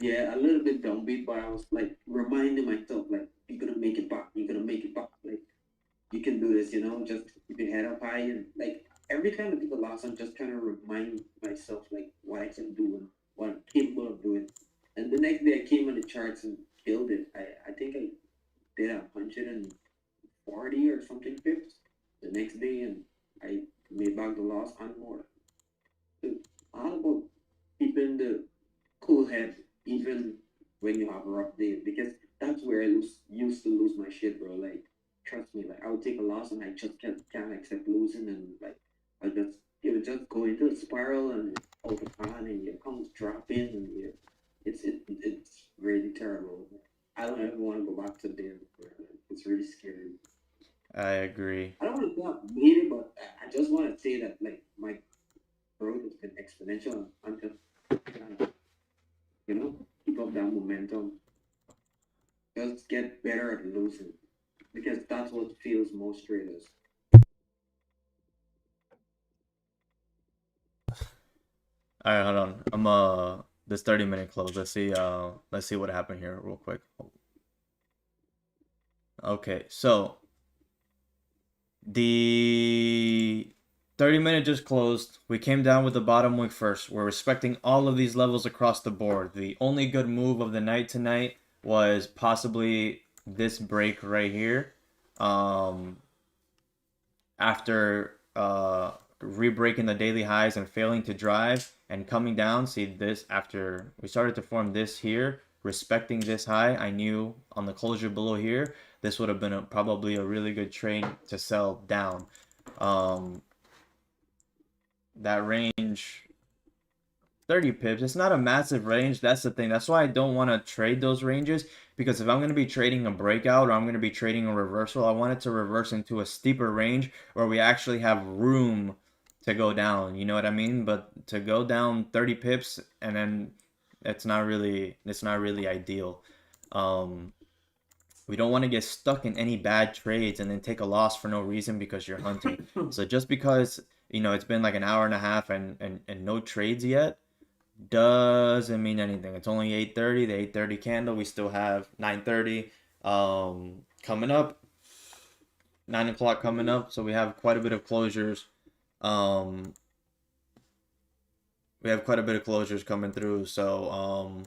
yeah, a little bit downbeat, but I was like reminding myself, like, you're gonna make it back, you're gonna make it back. Like, you can do this, just keep your head up high. And like, every time I take a loss, I'm just trying to remind myself, like, what I can do and what I'm capable of doing. And the next day I came on the charts and killed it. I think I did 140 or something pips the next day, and I made back the loss and more. So, all about keeping the cool head even when you have rough days, because that's where used to lose my shit, bro. Like, trust me, like I would take a loss and I just can't accept losing, and like it would just go into a spiral and out of hand, and your accounts drop in, and it's really terrible. I don't ever want to go back to there. It's really scary. I agree. I don't want to go out mean it, but I just want to say that like my growth has been exponential. I'm just trying to, keep up that momentum. Just get better at losing, because that's what feels most traders. All right, hold on. this 30-minute close. Let's see what happened here real quick. Okay, so the 30-minute just closed. We came down with the bottom wick first. We're respecting all of these levels across the board. The only good move of the night tonight was possibly this break right here. After re-breaking the daily highs and failing to drive and coming down, see this after we started to form this here, respecting this high, I knew on the closure below here, this would have been probably a really good trade to sell down. That range 30 pips, it's not a massive range. That's the thing. That's why I don't want to trade those ranges, because if I'm going to be trading a breakout or I'm going to be trading a reversal, I want it to reverse into a steeper range where we actually have room to go down. You know what I mean? But to go down 30 pips and then it's not really ideal. We don't want to get stuck in any bad trades and then take a loss for no reason because you're hunting. So just because, you know, it's been like an hour and a half and no trades yet, doesn't mean anything. It's only 8:30, the 8:30 candle. We still have 9:30 coming up, 9 o'clock coming up. So we have quite a bit of closures. We have quite a bit of closures coming through. So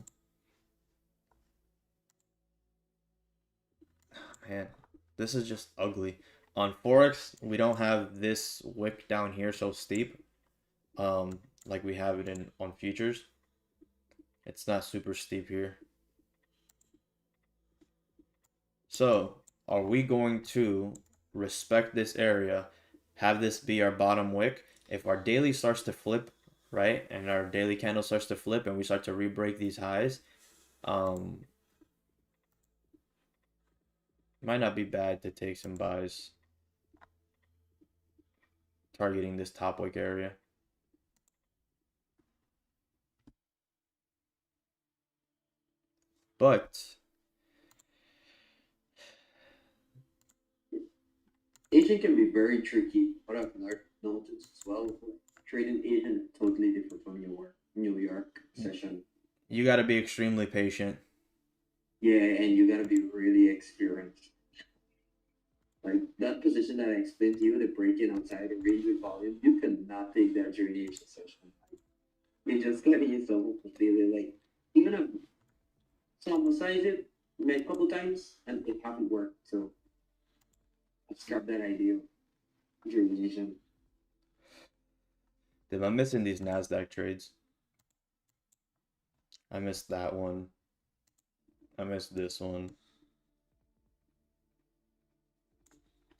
man, this is just ugly. On Forex, we don't have this wick down here so steep. Like we have it on futures. It's not super steep here. So, are we going to respect this area, have this be our bottom wick? If our daily starts to flip, right, and our daily candle starts to flip and we start to re-break these highs, might not be bad to take some buys targeting this top wick area. But Asian can be very tricky. What I've noticed as well, trading Asian is totally different from New York session. You got to be extremely patient. Yeah, and you gotta be really experienced. Like that position that I explained to you, the breaking outside the range with volume, you cannot take that during the Asian session. You just gotta yourself completely like even if someone size it a couple times and it haven't worked. So I've scrapped that idea during the Asian. Dude, I'm missing these Nasdaq trades. I missed that one. I missed this one.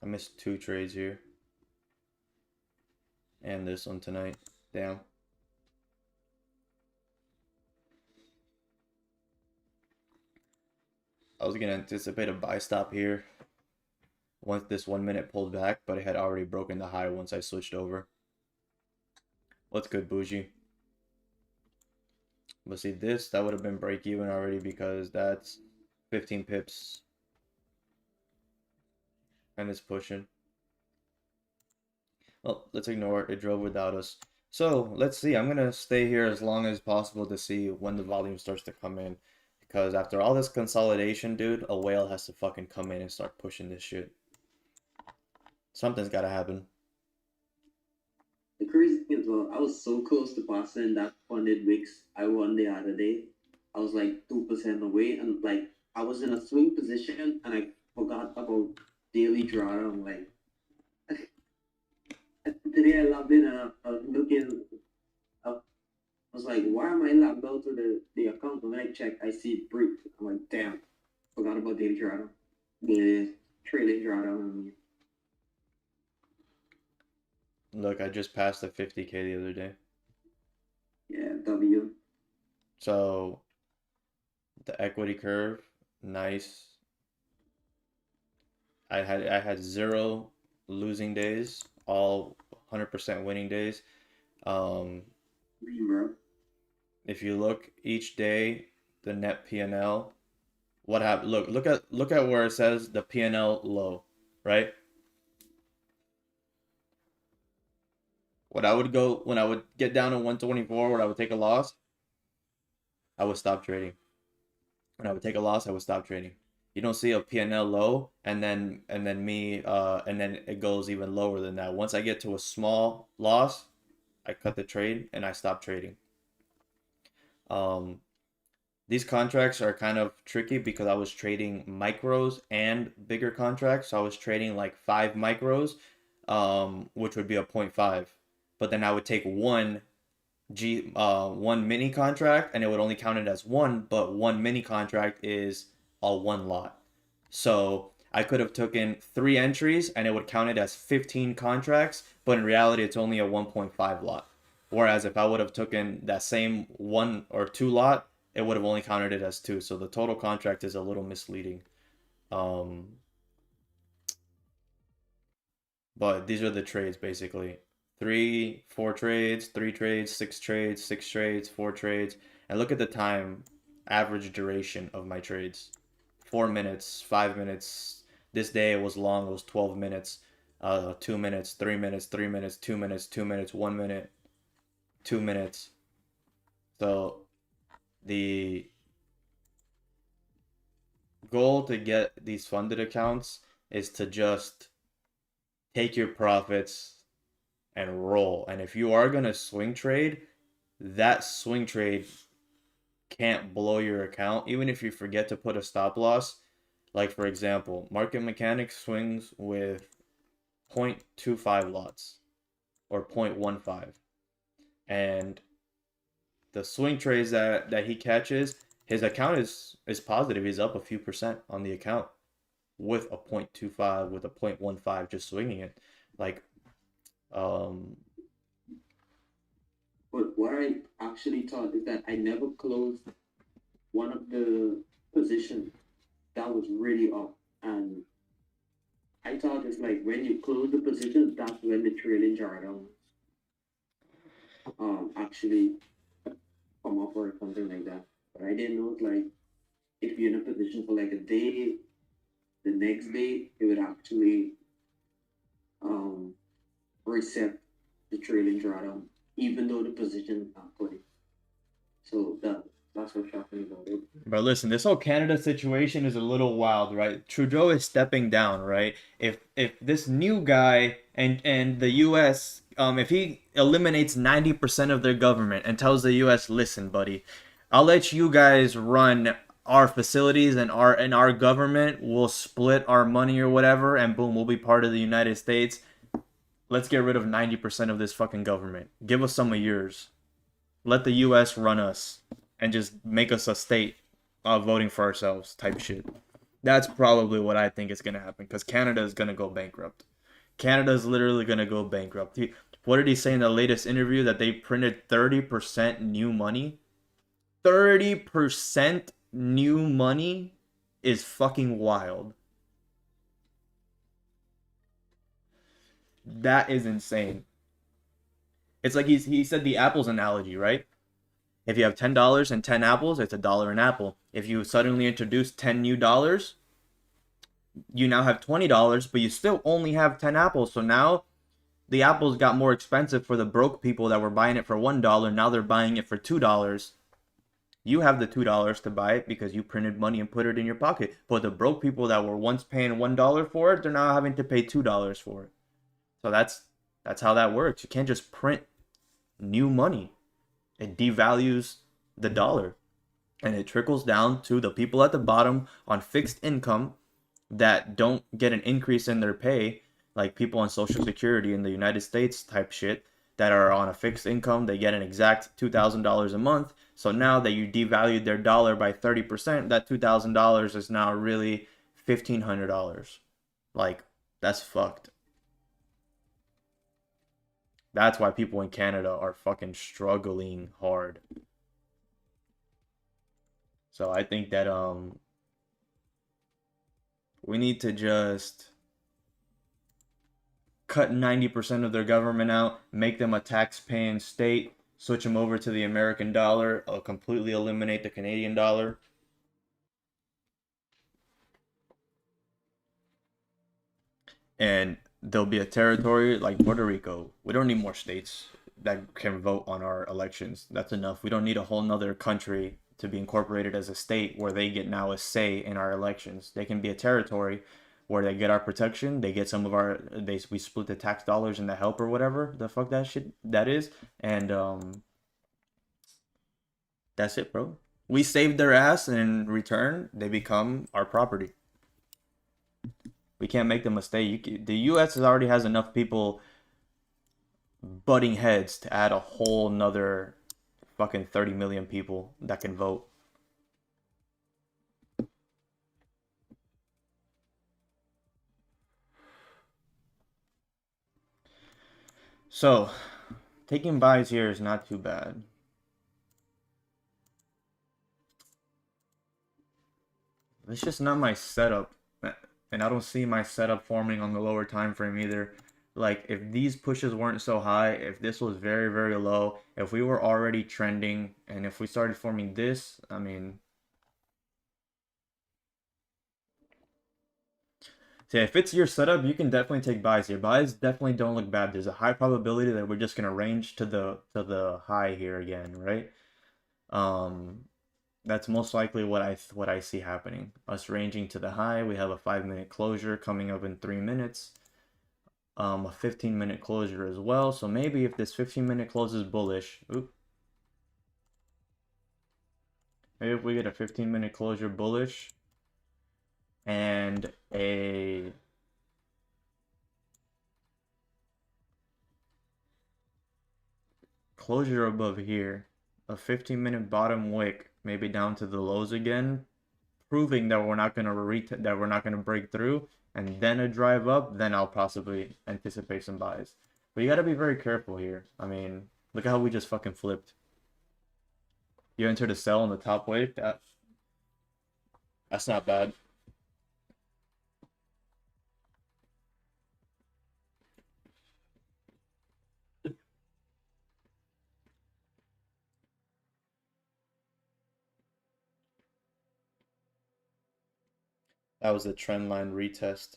I missed 2 trades here. And this one tonight. Damn. I was going to anticipate a buy stop here once this 1 minute pulled back, but it had already broken the high once I switched over. What's good, Bougie? But see this, that would have been break even already because that's 15 pips. And it's pushing. Well, let's ignore it. It drove without us. So let's see. I'm going to stay here as long as possible to see when the volume starts to come in. Because after all this consolidation, dude, a whale has to fucking come in and start pushing this shit. Something's got to happen. The crazy thing as well, I was so close to passing that funded wicks I won the other day. I was like 2% away, and like I was in a swing position, and I forgot about daily drawdown. Like today, I logged in and I was looking. I was like, "Why am I logged out to the account?" And when I check, I see it break. I'm like, "Damn, forgot about daily drawdown, the trailing drawdown." I mean. Look, I just passed the 50K the other day. Yeah, W. So the equity curve, nice. I had 0 losing days, all 100% winning days. If you look each day, the net P&L, what happened? Look at where it says the P&L low, right? When I would get down to 124, when I would take a loss, I would stop trading. When I would take a loss, I would stop trading. You don't see a P&L low and then it goes even lower than that. Once I get to a small loss, I cut the trade and I stop trading. These contracts are kind of tricky because I was trading micros and bigger contracts. So I was trading like 5 micros, which would be a 0.5. But then I would take one mini contract and it would only count it as one, but one mini contract is a 1 lot. So I could have taken 3 entries and it would count it as 15 contracts, but in reality it's only a 1.5 lot. Whereas if I would have taken that same 1 or 2 lot, it would have only counted it as 2. So the total contract is a little misleading. But these are the trades basically. 3, 4 trades, 3 trades, 6 trades, 6 trades, 4 trades. And look at the time, average duration of my trades. 4 minutes, 5 minutes. This day it was long, it was 12 minutes. 2 minutes, 3 minutes, 3 minutes, 2 minutes, 2 minutes, 1 minute, 2 minutes. So the goal to get these funded accounts is to just take your profits and roll. And if you are going to swing trade, that swing trade can't blow your account. Even if you forget to put a stop loss, like for example, market mechanics swings with 0.25 lots or 0.15. And the swing trades that he catches, his account is positive. He's up a few percent on the account with a 0.25, with a 0.15, just swinging it. Like, But what I actually thought is that I never closed one of the positions that was really up. And I thought it's like when you close the position, that's when the trailing drawdown actually come up or something like that. But I didn't know like if you're in a position for like a day, the next day it would actually reset the trailing drawdown, even though the position is not put in. So that's what's shocking about it. but listen, this whole Canada situation is a little wild, right? Trudeau is stepping down, right? If this new guy and the U.S. If he eliminates 90% of their government and tells the U.S., listen, buddy, I'll let you guys run our facilities and our government. We'll split our money or whatever, and boom, we'll be part of the United States. Let's get rid of 90% of this fucking government. Give us some of yours. Let the U.S. run us and just make us a state voting for ourselves type shit. That's probably what I think is going to happen because Canada is going to go bankrupt. Canada is literally going to go bankrupt. What did he say in the latest interview? That they printed 30% new money? 30% new money is fucking wild. That is insane. It's like he said the apples analogy, right? If you have $10 and 10 apples, it's $1 an apple. If you suddenly introduce 10 new dollars, you now have $20, but you still only have 10 apples. So now the apples got more expensive for the broke people that were buying it for $1. Now they're buying it for $2. You have the $2 to buy it because you printed money and put it in your pocket. But the broke people that were once paying $1 for it, they're now having to pay $2 for it. So that's how that works. You can't just print new money. It devalues the dollar. And it trickles down to the people at the bottom on fixed income that don't get an increase in their pay, like people on Social Security in the United States type shit that are on a fixed income. They get an exact $2,000 a month. So now that you devalued their dollar by 30%, that $2,000 is now really $1,500. Like, that's fucked. That's why people in Canada are fucking struggling hard. So I think that we need to just cut 90% of their government out, make them a tax-paying state, switch them over to the American dollar, completely eliminate the Canadian dollar. And there'll be a territory like Puerto Rico. We don't need more states that can vote on our elections. That's enough. We don't need a whole nother country to be incorporated as a state where they get now a say in our elections. They can be a territory where they get our protection, they get some of our, we split the tax dollars and the help or whatever the fuck that shit that is, and that's it, bro. We saved their ass, and in return, they become our property. We can't make them a state. The U.S. already has enough people butting heads to add a whole nother fucking 30 million people that can vote. So, taking buys here is not too bad. It's just not my setup, and I don't see my setup forming on the lower time frame either. Like, if these pushes weren't so high, if this was very, very low, if we were already trending, and if we started forming this, I mean, so if it's your setup, you can definitely take buys here. Buys definitely don't look bad. There's a high probability that we're just gonna range to the high here again, right? That's most likely what I see happening. Us ranging to the high. We have a 5-minute closure coming up in 3 minutes. A 15-minute closure as well. So maybe if this 15-minute closes bullish, maybe if we get a 15-minute closure bullish and a closure above here, a 15-minute bottom wick, maybe down to the lows again, proving that we're not gonna break through, and then a drive up, then I'll possibly anticipate some buys. But you gotta be very careful here. I mean, look at how we just fucking flipped. You entered a sell on the top wave. That's not bad. That was a trend line retest.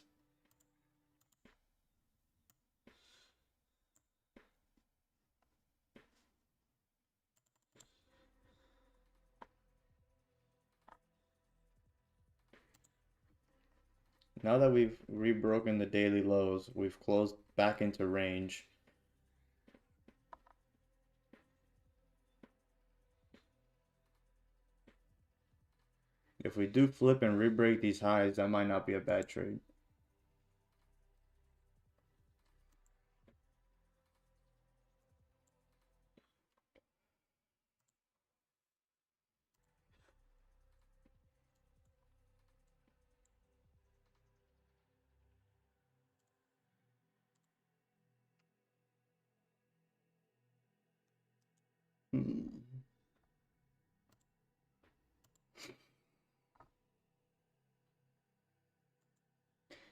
Now that we've rebroken the daily lows, we've closed back into range. If we do flip and re-break these highs, that might not be a bad trade.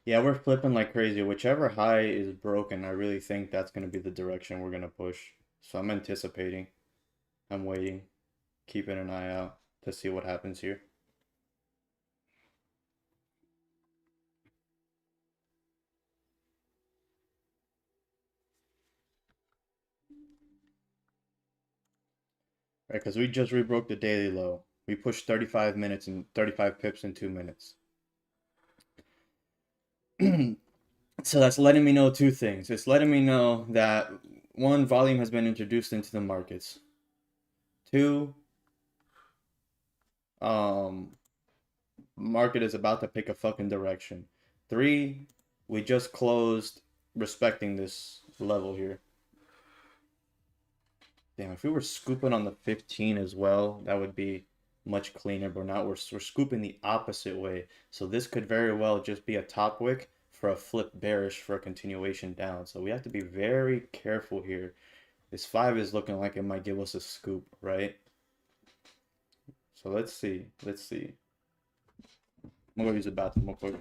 Yeah, we're flipping like crazy. Whichever high is broken, I really think that's going to be the direction we're going to push. So I'm anticipating. I'm waiting, keeping an eye out to see what happens here. Right, because we just rebroke the daily low. We pushed 35 minutes and 35 pips in 2 minutes. So that's letting me know two things. It's letting me know that one, volume has been introduced into the markets. Two, market is about to pick a fucking direction. Three, we just closed respecting this level here. Damn, if we were scooping on the 15 as well, that would be much cleaner, but now we're scooping the opposite way. So this could very well just be a top wick for a flip bearish for a continuation down. So we have to be very careful here. This 5 is looking like it might give us a scoop, right? So let's see. Let's see. I'm gonna go use the bathroom real quick.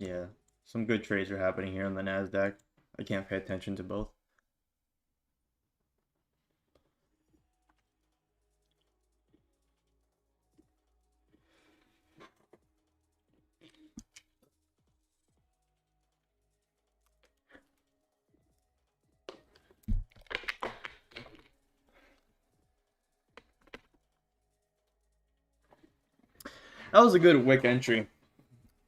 Yeah, some good trades are happening here on the Nasdaq. I can't pay attention to both. That was a good wick entry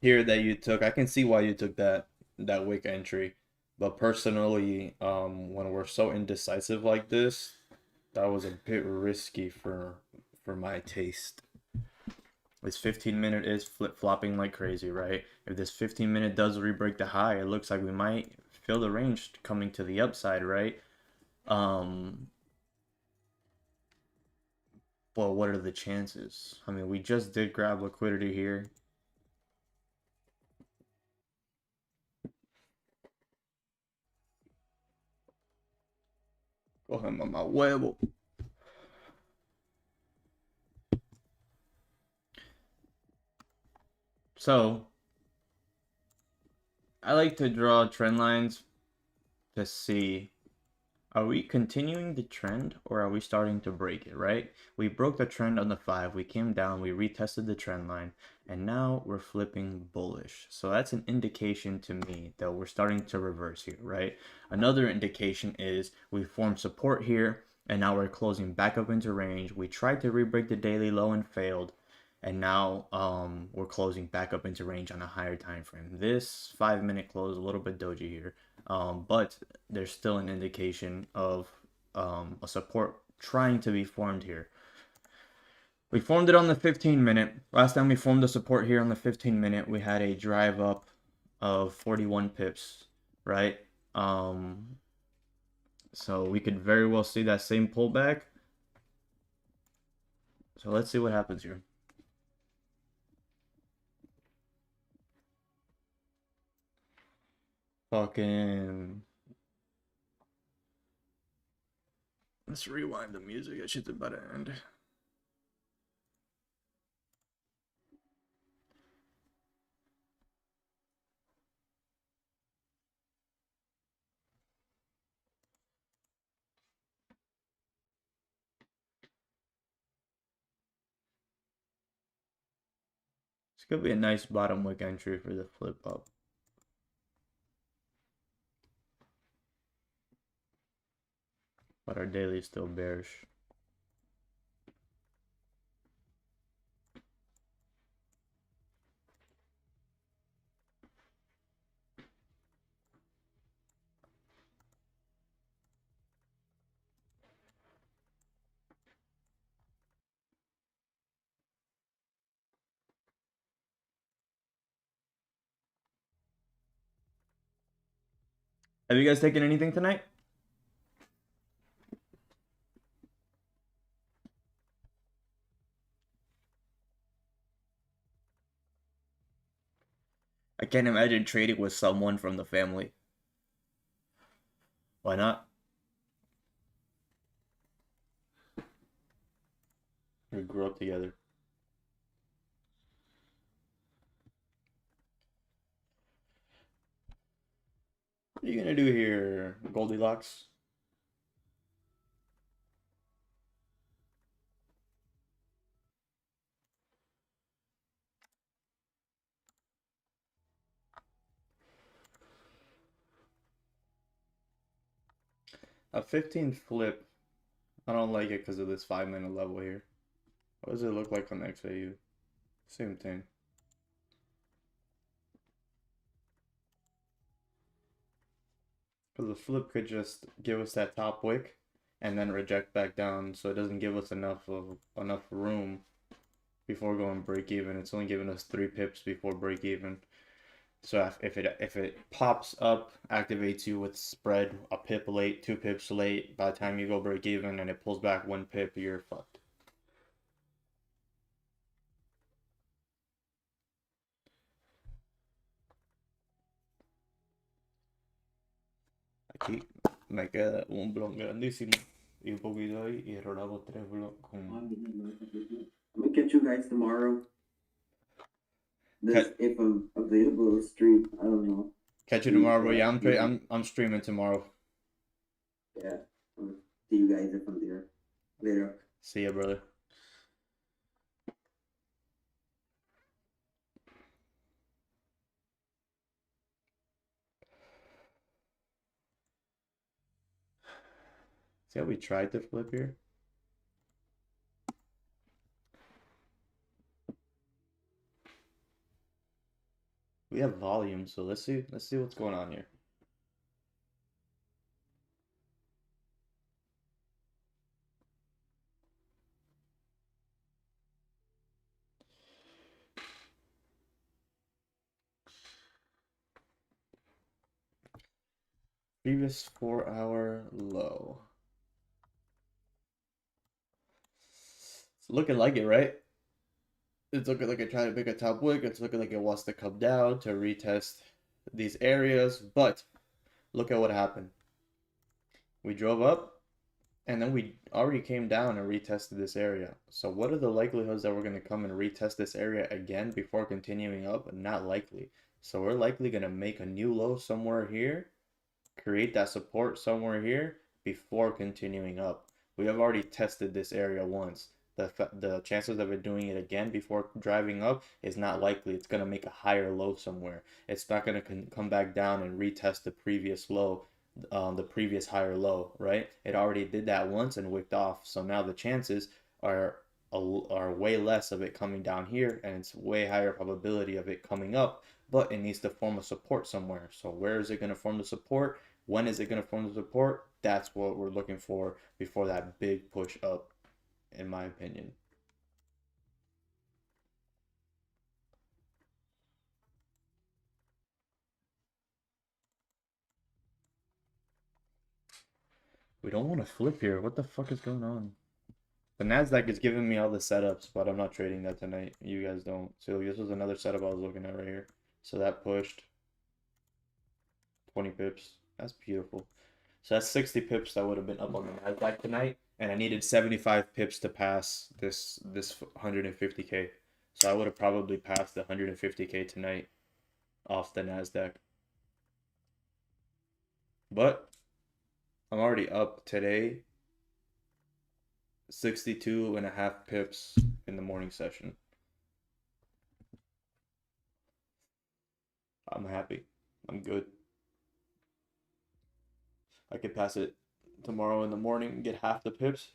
here that you took. I can see why you took that wick entry. But personally, when we're so indecisive like this, that was a bit risky for my taste. This 15-minute is flip-flopping like crazy, right? If this 15-minute does re-break the high, it looks like we might feel the range coming to the upside, right? Well, what are the chances? I mean, we just did grab liquidity here. Coge mamá huevo. So, I like to draw trend lines to see, are we continuing the trend or are we starting to break it, right? We broke the trend on the 5, we came down, we retested the trend line, and now we're flipping bullish. So that's an indication to me that we're starting to reverse here, right? Another indication is we formed support here, and now we're closing back up into range. We tried to re-break the daily low and failed. And now we're closing back up into range on a higher time frame. This 5-minute close a little bit doji here, but there's still an indication of a support trying to be formed here. We formed it on the 15-minute. Last time we formed the support here on the 15-minute, we had a drive up of 41 pips, right? So we could very well see that same pullback. So let's see what happens here. Fucking. Let's rewind the music. That shit's about to end. It's gonna be a nice bottom wick entry for the flip up. But our daily is still bearish. Have you guys taken anything tonight? I can't imagine trading with someone from the family. Why not? We grew up together. What are you gonna do here, Goldilocks? A 15 flip. I don't like it because of this 5-minute level here. What does it look like on XAU? Same thing. Because the flip could just give us that top wick and then reject back down, so it doesn't give us enough room before going break even. It's only giving us 3 pips before break even. So if it pops up, activates you with spread a pip late, 2 pips late, by the time you go break even and it pulls back 1 pip, you're fucked. Aquí me queda un blog grandísimo y un poquito ahí y rolamos 3 blogs con... I'm gonna catch you guys tomorrow. This, if I'm available, stream. I don't know. Catch you tomorrow, bro. Yeah, I'm streaming tomorrow. Yeah. See you guys if I'm there. Later. See ya, brother. See how we tried to flip here? We have volume, so let's see what's going on here. Previous 4-hour low. It's looking like it, right? It's looking like it tried to make a top wick. It's looking like it wants to come down to retest these areas, but look at what happened. We drove up, and then we already came down and retested this area. So what are the likelihoods that we're going to come and retest this area again before continuing up? Not likely. So we're likely going to make a new low somewhere here, create that support somewhere here before continuing up. We have already tested this area once. The chances of it doing it again before driving up is not likely. It's going to make a higher low somewhere. It's not going to come back down and retest the previous low, the previous higher low, right? It already did that once and wicked off. So now the chances are way less of it coming down here, and it's way higher probability of it coming up, but it needs to form a support somewhere. So where is it going to form the support? When is it going to form the support? That's what we're looking for before that big push up, in my opinion. We don't want to flip here. What the fuck is going on? The Nasdaq is giving me all the setups, but I'm not trading that tonight. You guys don't. So this was another setup I was looking at right here. So that pushed 20 pips. That's beautiful. So that's 60 pips that would have been up on the Nasdaq tonight, and I needed 75 pips to pass this 150K. So I would have probably passed the 150K tonight off the Nasdaq. But I'm already up today 62.5 pips in the morning session. I'm happy. I'm good. I could pass it tomorrow in the morning, get half the pips,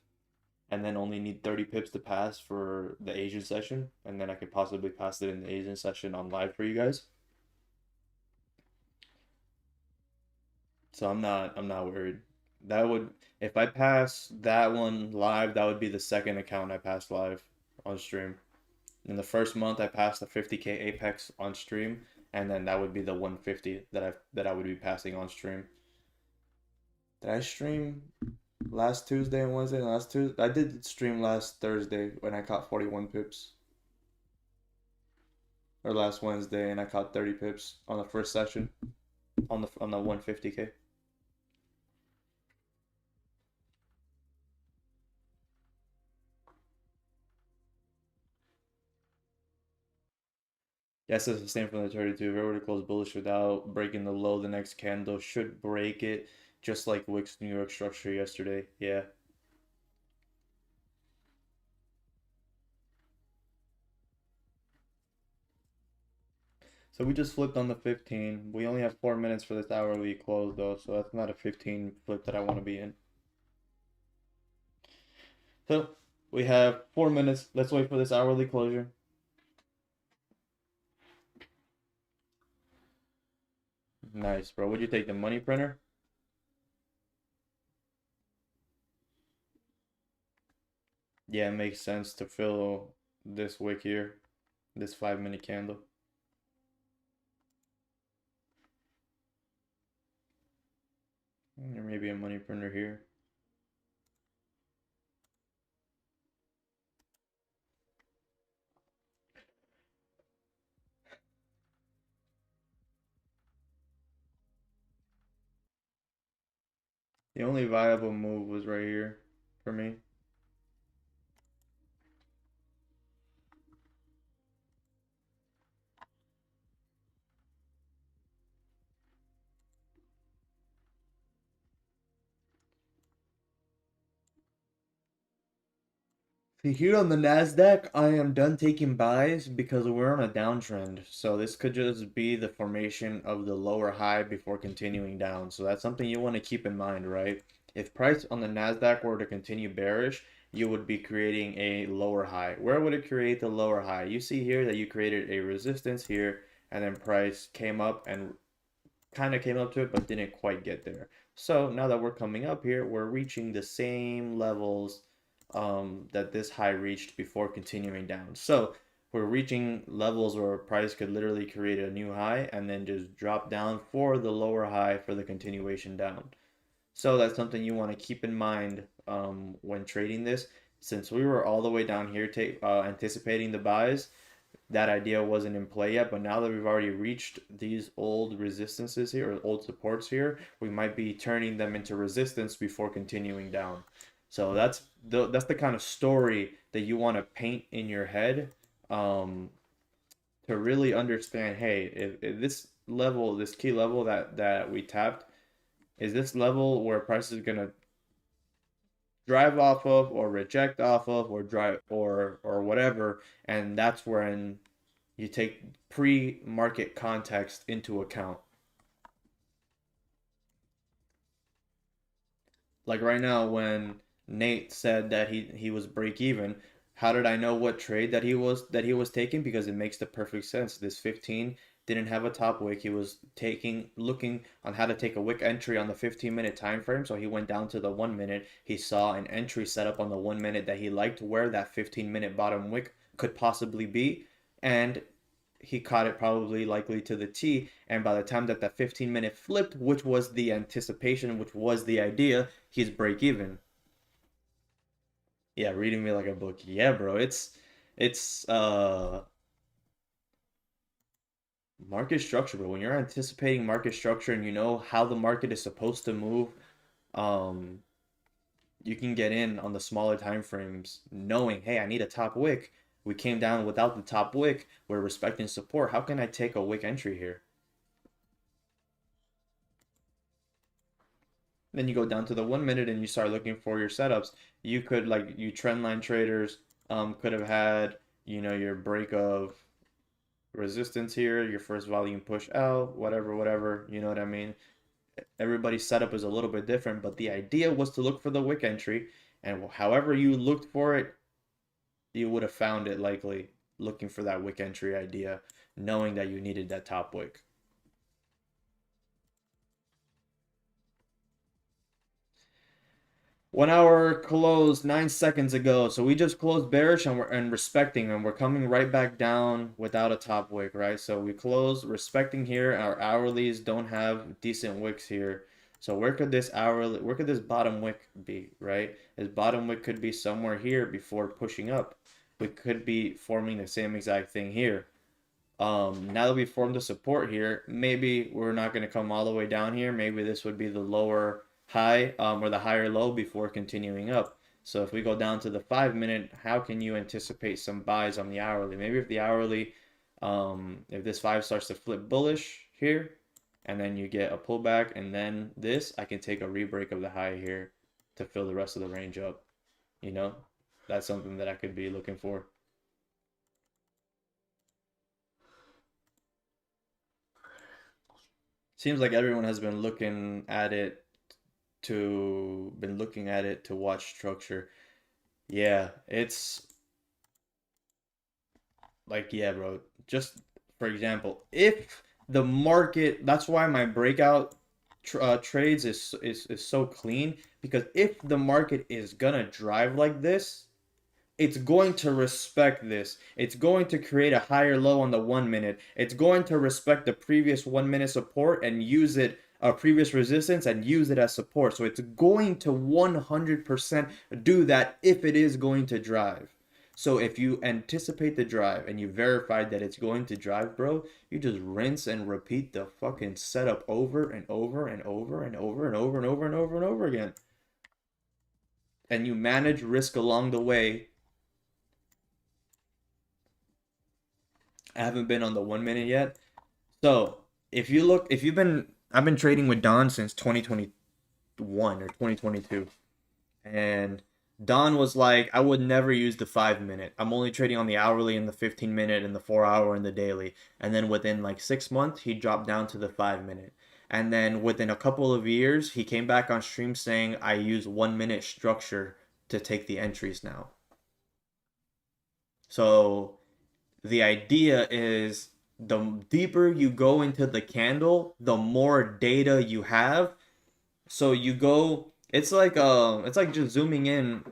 and then only need 30 pips to pass for the Asian session, and then I could possibly pass it in the Asian session on live for you guys. So I'm not worried. That would, if I pass that one live, that would be the second account I passed live on stream. In the first month I passed the 50K Apex on stream, and then that would be the 150 that I would be passing on stream. Did I stream last Tuesday and Wednesday? Last Tuesday I did stream last Thursday when I caught 41 pips. Or last Wednesday and I caught 30 pips on the first session on the 150K. Yes, it's the same from the 32. If it were to close bullish without breaking the low, the next candle should break it, just like Wick's New York structure yesterday. Yeah. So we just flipped on the 15. We only have 4 minutes for this hourly close though, so that's not a 15 flip that I want to be in. So we have 4 minutes. Let's wait for this hourly closure. Nice, bro. Would you take the money printer? Yeah, it makes sense to fill this wick here, this 5-minute candle. Or maybe a money printer here. The only viable move was right here for me. Here on the Nasdaq, I am done taking buys because we're on a downtrend. So this could just be the formation of the lower high before continuing down. So that's something you want to keep in mind, right? If price on the Nasdaq were to continue bearish, you would be creating a lower high. Where would it create the lower high? You see here that you created a resistance here, and then price came up and kind of came up to it, but didn't quite get there. So now that we're coming up here, we're reaching the same levels that this high reached before continuing down. So we're reaching levels where price could literally create a new high and then just drop down for the lower high for the continuation down. So that's something you want to keep in mind when trading this. Since we were all the way down here anticipating the buys, that idea wasn't in play yet, but now that we've already reached these old resistances here, or old supports here, we might be turning them into resistance before continuing down. So that's the kind of story that you want to paint in your head to really understand, hey, if this level, this key level that we tapped, is this level where price is gonna drive off of or reject off of or drive or whatever, and that's when you take pre-market context into account. Like right now when Nate said that he was break even, how did I know what trade that he was taking? Because it makes the perfect sense. This 15 didn't have a top wick. He was looking on how to take a wick entry on the 15-minute time frame. So he went down to the 1 minute. He saw an entry set up on the 1 minute that he liked where that 15-minute bottom wick could possibly be, and he caught it probably likely to the T. And by the time that 15-minute flipped, which was the anticipation, which was the idea, he's break even. Yeah, reading me like a book. Yeah, bro. It's market structure, bro. When you're anticipating market structure and you know how the market is supposed to move, you can get in on the smaller time frames knowing, hey, I need a top wick. We came down without the top wick. We're respecting support. How can I take a wick entry here? Then you go down to the 1 minute and you start looking for your setups. You could, like, you trendline traders could have had, you know, your break of resistance here, your first volume push out, whatever, you know what I mean? Everybody's setup is a little bit different, but the idea was to look for the wick entry, and however you looked for it, you would have found it likely looking for that wick entry idea, knowing that you needed that top wick. 1 hour closed 9 seconds ago. So we just closed bearish and we're respecting, and we're coming right back down without a top wick, right? So we close respecting here. Our hourlies don't have decent wicks here. So where could this bottom wick be, right? This bottom wick could be somewhere here before pushing up. We could be forming the same exact thing here. Now that we formed the support here, maybe we're not going to come all the way down here. Maybe this would be the lower high or the higher low before continuing up. So if we go down to the 5 minute, how can you anticipate some buys on the hourly? Maybe if the hourly, if this 5 starts to flip bullish here, and then you get a pullback, and then this, I can take a rebreak of the high here to fill the rest of the range up. You know, that's something that I could be looking for. Seems like everyone has been looking at it to watch structure. Yeah, it's like, yeah, bro. Just for example, if the market, that's why my breakout trades is so clean, because if the market is gonna drive like this, it's going to respect this. It's going to create a higher low on the 1 minute. It's going to respect the previous 1 minute support and use it, previous resistance, and use it as support. So it's going to 100% do that if it is going to drive. So if you anticipate the drive and you verified that it's going to drive, bro, you just rinse and repeat the fucking setup over and over and over and over and over and over and over and over again. And you manage risk along the way. I haven't been on the 1 minute yet. So if you look, I've been trading with Don since 2021 or 2022. And Don was like, I would never use the 5 minute. I'm only trading on the hourly and the 15 minute and the 4 hour and the daily. And then within like 6 months, he dropped down to the 5 minute. And then within a couple of years, he came back on stream saying, I use 1 minute structure to take the entries now. So the idea is the deeper you go into the candle, the more data you have. So you go, it's like just zooming in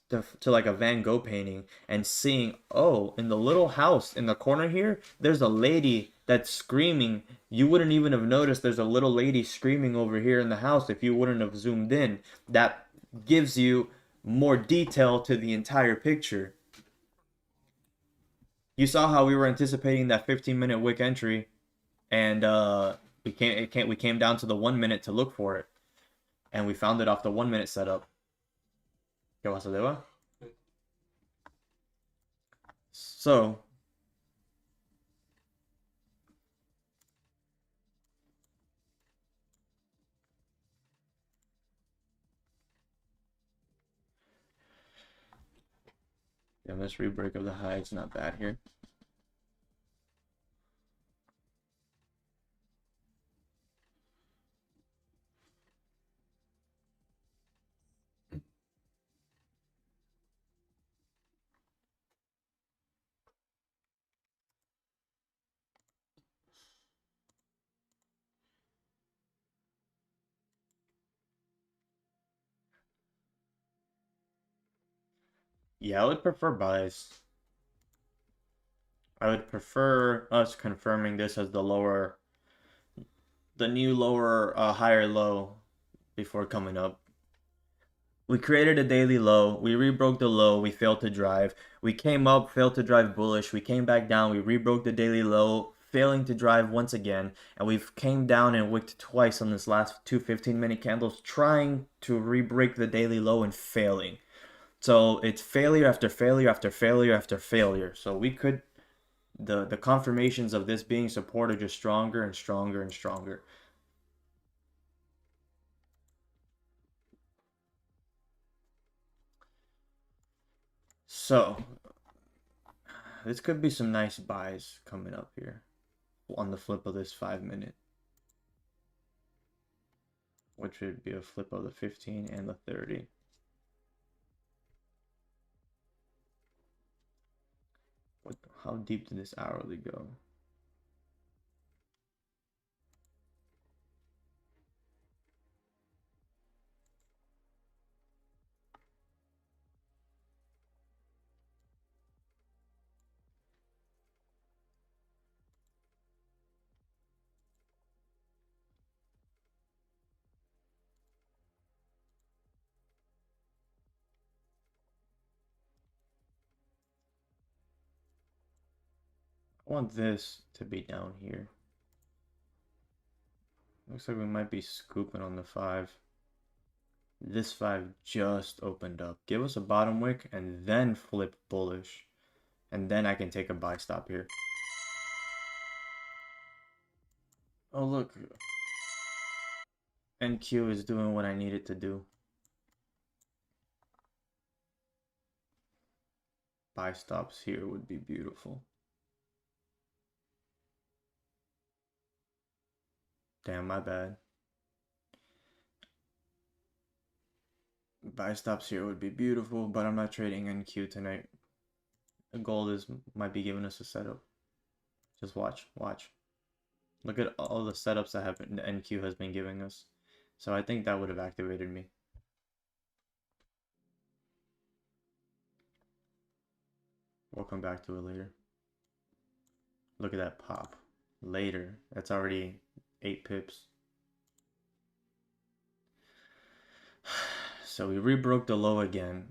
to like a Van Gogh painting and seeing, oh, in the little house in the corner here, there's a lady that's screaming. You wouldn't even have noticed there's a little lady screaming over here in the house if you wouldn't have zoomed in. That gives you more detail to the entire picture. You saw how we were anticipating that 15-minute wick entry, and we came down to the 1 minute to look for it, and we found it off the 1 minute setup. ¿Qué pasa, Deva? So yeah, this rebreak of the high, it's not bad here. Yeah, I would prefer buys. I would prefer us confirming this as the new lower, higher low before coming up. We created a daily low. We rebroke the low. We failed to drive. We came up, failed to drive bullish. We came back down. We rebroke the daily low, failing to drive once again. And we've came down and wicked twice on this last two 15-minute candles, trying to rebreak the daily low and failing. So it's failure after failure after failure after failure. So we could, the confirmations of this being support are just stronger and stronger and stronger. So this could be some nice buys coming up here on the flip of this 5 minute, which would be a flip of the 15 and the 30. How deep did this hourly go? I want this to be down here. Looks like we might be scooping on the 5. This 5 just opened up. Give us a bottom wick and then flip bullish. And then I can take a buy stop here. Oh, look. NQ is doing what I need it to do. Buy stops here would be beautiful. Damn, my bad. Buy stops here would be beautiful, but I'm not trading NQ tonight. The gold might be giving us a setup. Just watch. Look at all the setups that the NQ has been giving us. So I think that would have activated me. We'll come back to it later. Look at that pop. Later. That's already 8 pips. So we rebroke the low again.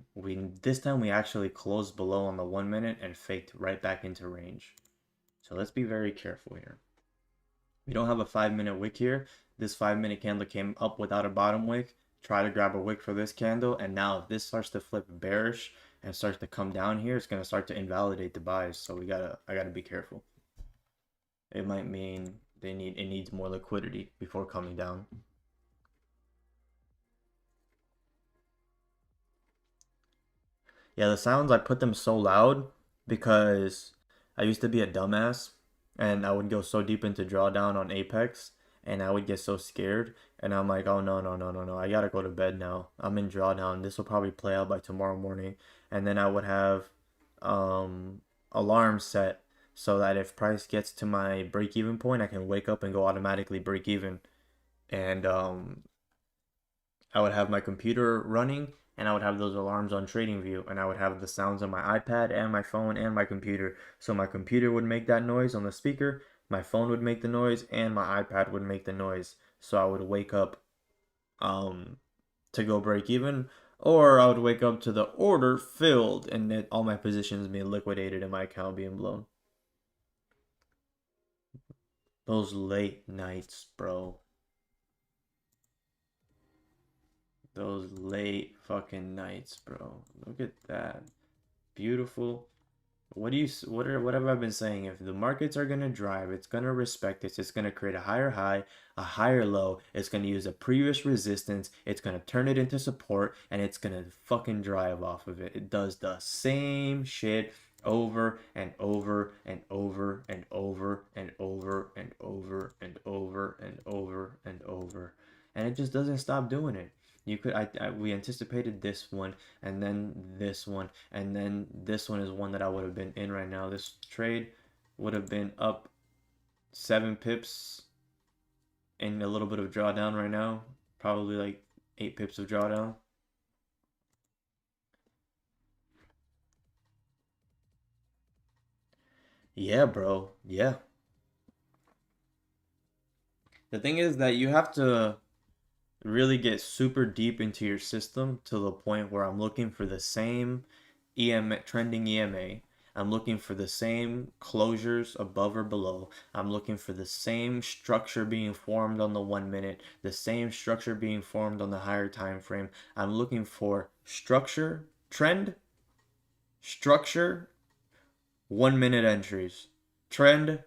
This time we actually closed below on the 1 minute and faked right back into range. So let's be very careful here. We don't have a 5-minute wick here. This 5-minute candle came up without a bottom wick. Try to grab a wick for this candle, and now if this starts to flip bearish and starts to come down here, it's gonna start to invalidate the buys. So I gotta be careful. It might mean it needs more liquidity before coming down. Yeah, the sounds, I put them so loud because I used to be a dumbass and I would go so deep into drawdown on Apex and I would get so scared and I'm like, oh no, no, no, no, no. I gotta go to bed now. I'm in drawdown. This will probably play out by tomorrow morning. And then I would have alarms set so that if price gets to my break even point, I can wake up and go automatically break even. And I would have my computer running and I would have those alarms on TradingView and I would have the sounds on my iPad and my phone and my computer. So my computer would make that noise on the speaker, my phone would make the noise, and my iPad would make the noise. So I would wake up um to go break even, or I would wake up to the order filled and all my positions being liquidated and my account being blown. Those late nights, bro. Those late fucking nights, bro. Look at that. Beautiful. What have I been saying? If the markets are gonna drive, it's gonna respect this. It's gonna create a higher high, a higher low. It's gonna use a previous resistance. It's gonna turn it into support, and it's gonna fucking drive off of it. It does the same shit over and over and over and over and over and over and over and over and over, and it just doesn't stop doing it. We anticipated this one, and then this one, and then this one is one that I would have been in right now. This trade would have been up 7 pips and a little bit of drawdown right now. Probably like 8 pips of drawdown. Yeah, bro. Yeah. The thing is that you have to really get super deep into your system to the point where I'm looking for the same EMA, trending EMA. I'm looking for the same closures above or below. I'm looking for the same structure being formed on the 1 minute, the same structure being formed on the higher time frame. I'm looking for structure, trend, structure, 1 minute entries. Trend,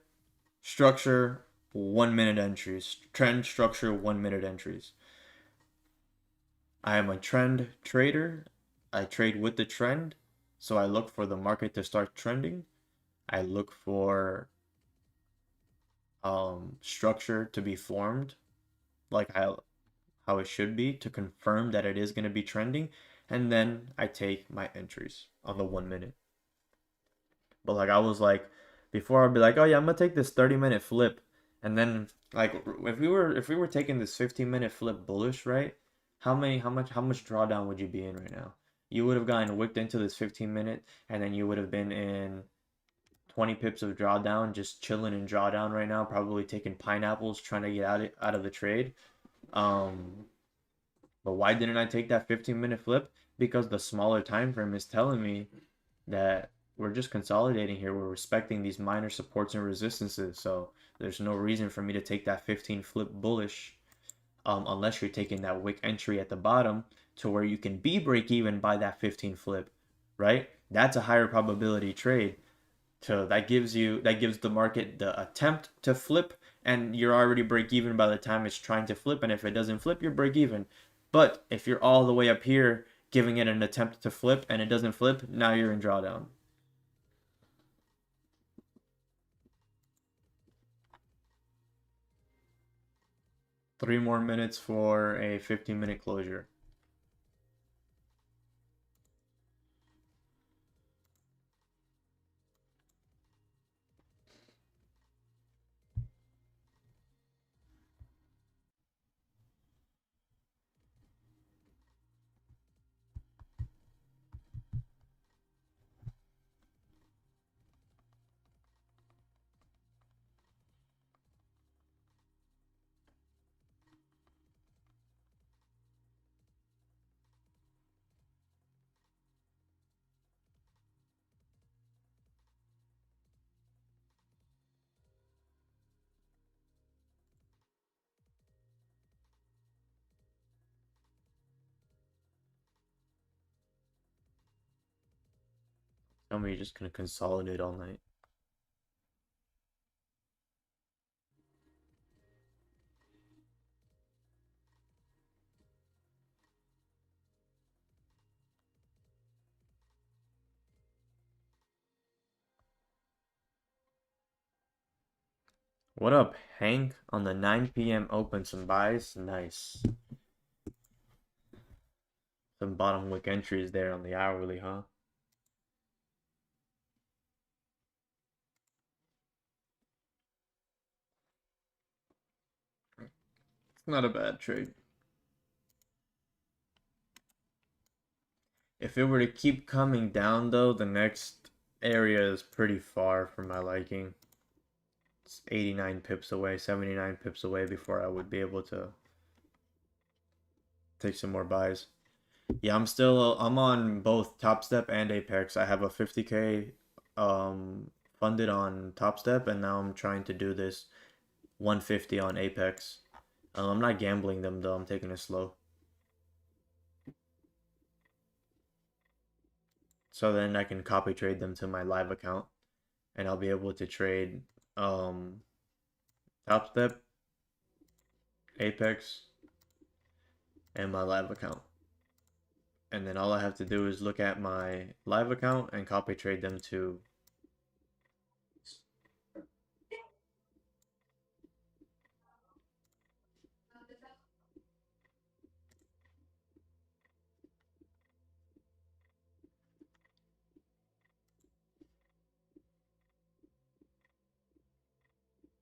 structure, 1 minute entries. Trend, structure, 1 minute entries. I am a trend trader. I trade with the trend. So I look for the market to start trending. I look for structure to be formed like how it should be to confirm that it is going to be trending. And then I take my entries on the 1 minute. But like I was like before I'd be like, oh yeah, I'm gonna take this 30-minute flip. And then like if we were taking this 15-minute flip bullish, right? How much drawdown would you be in right now? You would have gotten wicked into this 15-minute and then you would have been in 20 pips of drawdown, just chilling in drawdown right now, probably taking pineapples, trying to get out of the trade. Um, but why didn't I take that 15-minute flip? Because the smaller time frame is telling me that we're just consolidating here. We're respecting these minor supports and resistances. So there's no reason for me to take that 15 flip bullish unless you're taking that wick entry at the bottom to where you can be break even by that 15 flip, right? That's a higher probability trade. So that gives the market the attempt to flip, and you're already break even by the time it's trying to flip. And if it doesn't flip, you're break even. But if you're all the way up here giving it an attempt to flip and it doesn't flip, now you're in drawdown. Three more minutes for a 15-minute closure. Tell me you're just gonna consolidate all night. What up, Hank? On the 9 p.m. open, some buys. Nice. Some bottom wick entries there on the hourly, huh? It's not a bad trade. If it were to keep coming down, though, the next area is pretty far for my liking. It's 89 pips away, 79 pips away before I would be able to take some more buys. Yeah, I'm on both Top Step and Apex. I have a 50K funded on Top Step, and now I'm trying to do this 150 on Apex. I'm not gambling them though, I'm taking it slow. So then I can copy trade them to my live account, and I'll be able to trade Top Step, Apex, and my live account. And then all I have to do is look at my live account and copy trade them to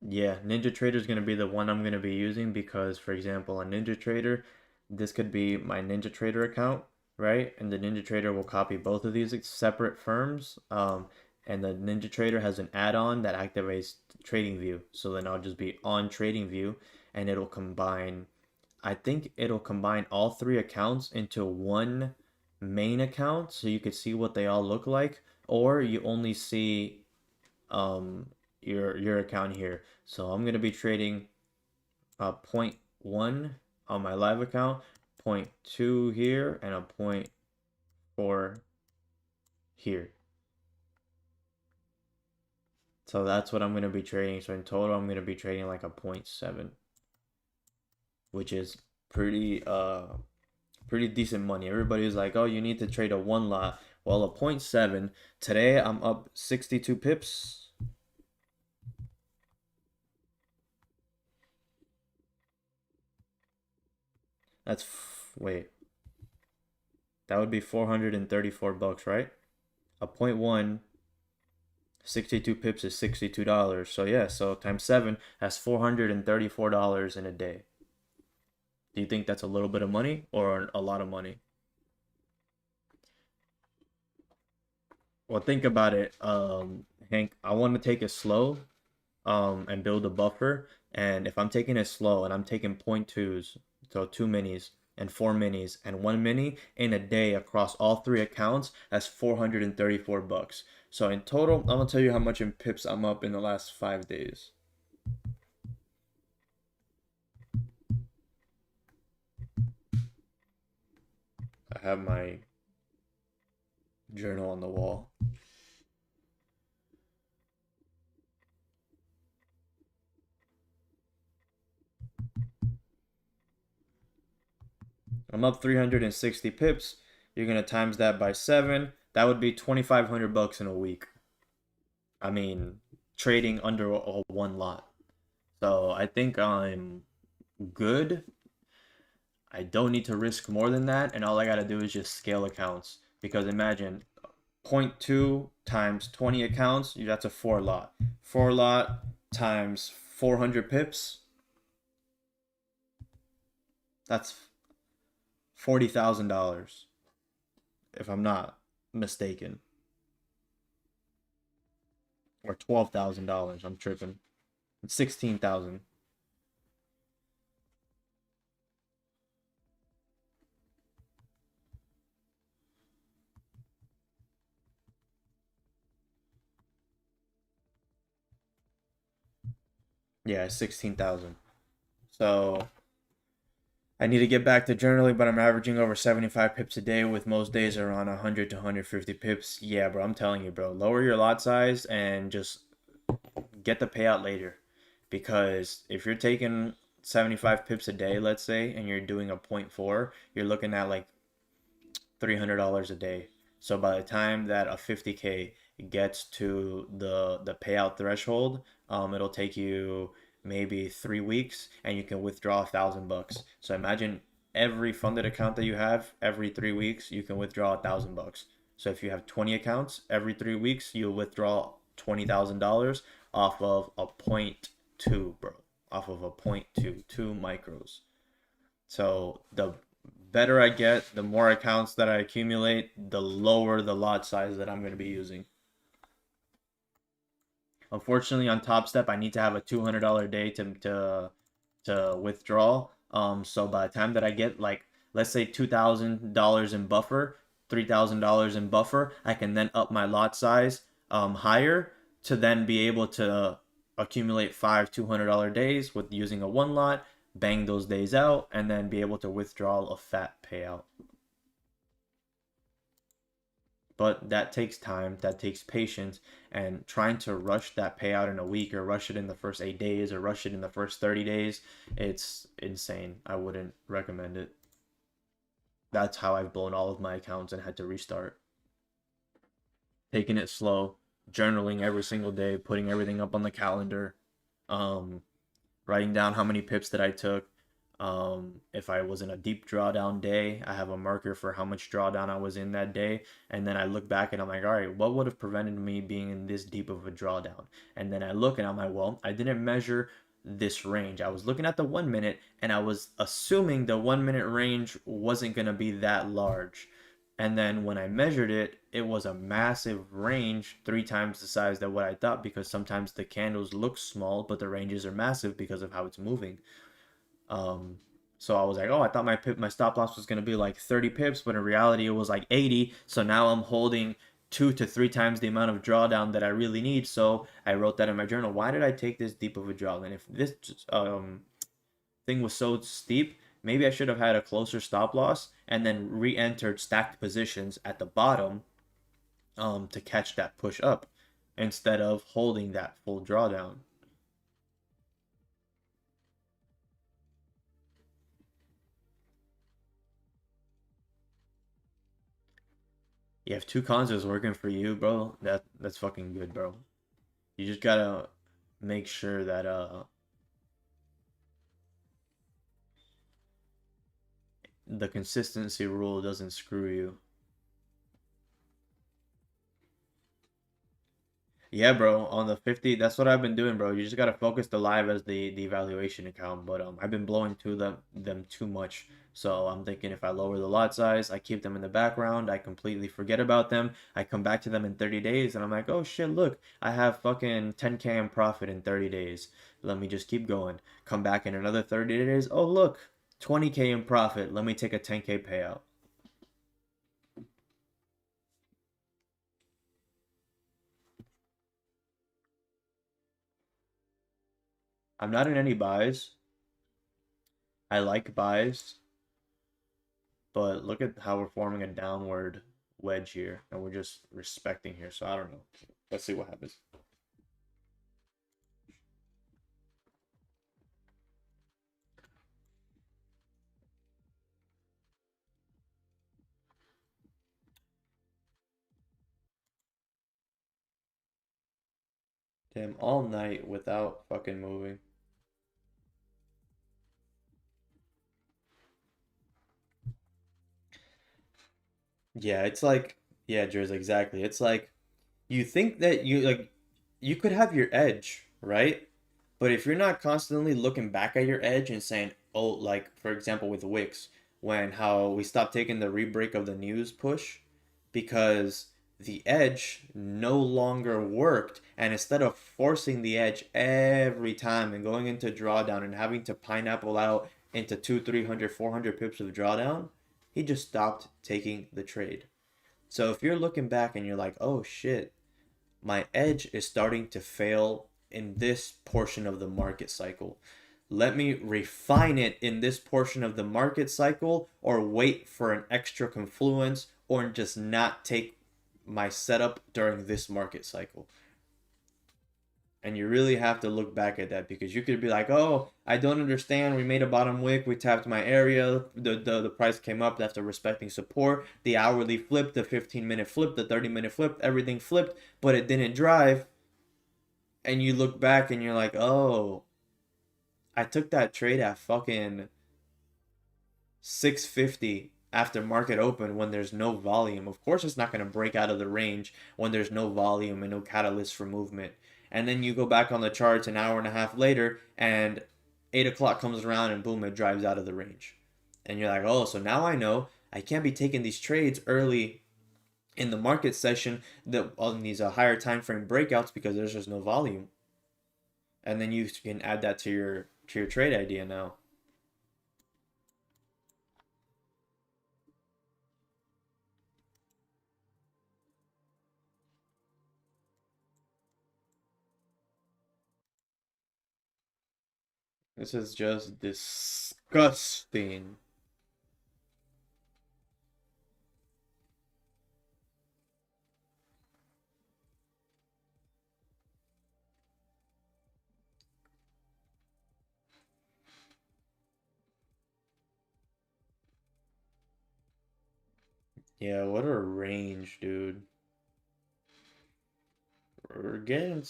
yeah, Ninja Trader is going to be the one I'm going to be using because, for example, on Ninja Trader, this could be my Ninja Trader account, right? And the Ninja Trader will copy both of these separate firms. And the Ninja Trader has an add-on that activates Trading View. So then I'll just be on Trading View and it'll combine, I think it'll combine all three accounts into one main account so you could see what they all look like, or you only see um your account here. So I'm gonna be trading 0.1 on my live account, 0.2 here, and a 0.4 here. So that's what I'm gonna be trading. So in total, I'm gonna be trading like a 0.7, which is pretty decent money. Everybody's like, oh, you need to trade a one lot. Well, a 0.7. Today I'm up 62 pips. That's wait. That would be 434 bucks, right? A 0.1, 62 pips is $62. So yeah, so times 7, that's $434 in a day. Do you think that's a little bit of money or a lot of money? Well, think about it, Hank. I want to take it slow, and build a buffer. And if I'm taking it slow and I'm taking 0.2s, so 2 minis and 4 minis and 1 mini in a day across all three accounts, that's 434 bucks. So in total, I'm gonna tell you how much in pips I'm up in the last 5 days. I have my journal on the wall. I'm up 360 pips. You're gonna times that by 7. That would be 2,500 bucks in a week. I mean, trading under a one lot. So I think I'm good. I don't need to risk more than that, and all I gotta do is just scale accounts. Because imagine 0.2 times 20 accounts, that's a 4 lot. 4 lot times 400 pips, that's $40,000, if I'm not mistaken. Or $12,000, I'm tripping. It's 16,000. Yeah, 16,000. So I need to get back to journaling, but I'm averaging over 75 pips a day, with most days around 100 to 150 pips. Yeah, bro, I'm telling you, bro. Lower your lot size and just get the payout later. Because if you're taking 75 pips a day, let's say, and you're doing a 0.4, you're looking at like $300 a day. So by the time that a 50K gets to the payout threshold, it'll take you maybe 3 weeks, and you can withdraw $1,000. So imagine every funded account that you have, every 3 weeks, you can withdraw $1,000. So if you have 20 accounts, every 3 weeks, you'll withdraw $20,000 off of a 0.2, bro. Off of a 0.2, 2 micros. So the better I get, the more accounts that I accumulate, the lower the lot size that I'm going to be using. Unfortunately, on Top Step, I need to have a $200 day to withdraw. So by the time that I get, like, let's say $2,000 in buffer, $3,000 in buffer, I can then up my lot size higher to then be able to accumulate 5 $200 days with using a one lot, bang those days out, and then be able to withdraw a fat payout. But that takes time, that takes patience, and trying to rush that payout in a week, or rush it in the first 8 days, or rush it in the first 30 days, it's insane. I wouldn't recommend it. That's how I've blown all of my accounts and had to restart. Taking it slow, journaling every single day, putting everything up on the calendar, writing down how many pips that I took. If I was in a deep drawdown day, I have a marker for how much drawdown I was in that day, and then I look back and I'm like, all right, what would have prevented me being in this deep of a drawdown? And then I look and I'm like, well, I didn't measure this range. I was looking at the 1 minute and I was assuming the 1 minute range wasn't going to be that large. And then when I measured it, it was a massive range, 3 times the size that what I thought, because sometimes the candles look small, but the ranges are massive because of how it's moving. So I was like, oh, I thought my stop loss was gonna be like 30 pips, but in reality it was like 80. So now I'm holding 2 to 3 times the amount of drawdown that I really need. So I wrote that in my journal. Why did I take this deep of a drawdown? If this thing was so steep, maybe I should have had a closer stop loss and then re-entered stacked positions at the bottom to catch that push up instead of holding that full drawdown. You have 2 consoles working for you, bro. That's fucking good, bro. You just gotta make sure that the consistency rule doesn't screw you. Yeah, bro. On the 50, that's what I've been doing, bro. You just gotta focus the live as the evaluation account. But I've been blowing to them too much. So I'm thinking if I lower the lot size, I keep them in the background, I completely forget about them. I come back to them in 30 days, and I'm like, oh shit, look, I have fucking 10K in profit in 30 days. Let me just keep going. Come back in another 30 days. Oh look, 20K in profit. Let me take a 10K payout. I'm not in any buys. I like buys, but look at how we're forming a downward wedge here, and we're just respecting here. So I don't know. Let's see what happens. Damn, all night without fucking moving. Yeah, it's like, yeah, Jers, exactly. It's like you think that you could have your edge, right? But if you're not constantly looking back at your edge and saying, oh, like for example with Wix, when how we stopped taking the rebreak of the news push because the edge no longer worked, and instead of forcing the edge every time and going into drawdown and having to pineapple out into 200, 300, 400 pips of drawdown, he just stopped taking the trade. So if you're looking back and you're like, oh shit, my edge is starting to fail in this portion of the market cycle. Let me refine it in this portion of the market cycle, or wait for an extra confluence, or just not take my setup during this market cycle. And you really have to look back at that, because you could be like, oh, I don't understand. We made a bottom wick. We tapped my area. The price came up after respecting support. The hourly flipped. The 15-minute flipped. The 30-minute flipped. Everything flipped, but it didn't drive. And you look back and you're like, oh, I took that trade at fucking 650 after market open when there's no volume. Of course, it's not going to break out of the range when there's no volume and no catalyst for movement. And then you go back on the charts an hour and a half later, and 8 o'clock comes around, and boom, it drives out of the range. And you're like, oh, so now I know I can't be taking these trades early in the market session that on these higher time frame breakouts because there's just no volume. And then you can add that to your trade idea now. This is just disgusting. Yeah, what a range, dude. We're getting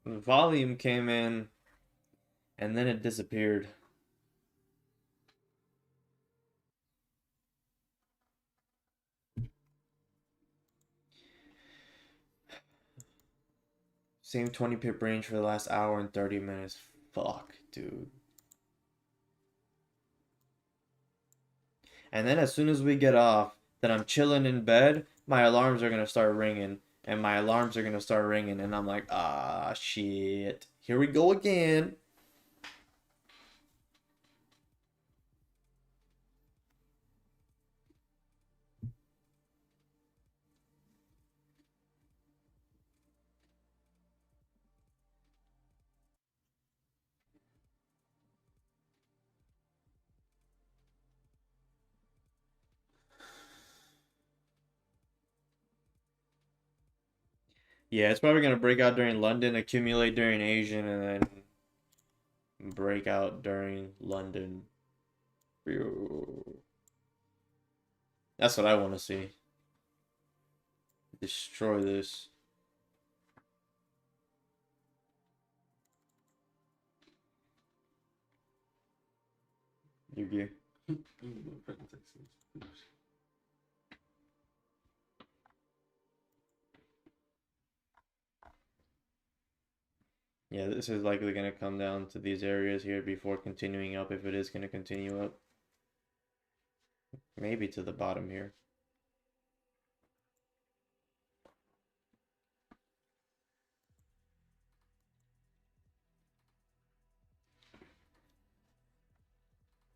volume came in and then it disappeared. Same 20 pip range for the last hour and 30 minutes. Fuck, dude. And then as soon as we get off, that I'm chilling in bed, my alarms are gonna start ringing. And my alarms are gonna start ringing, and I'm like, ah, shit. Here we go again. Yeah, it's probably gonna break out during London, accumulate during Asian, and then break out during London. That's what I want to see. Destroy this. Yugi. Yeah, this is likely going to come down to these areas here before continuing up, if it is going to continue up. Maybe to the bottom here.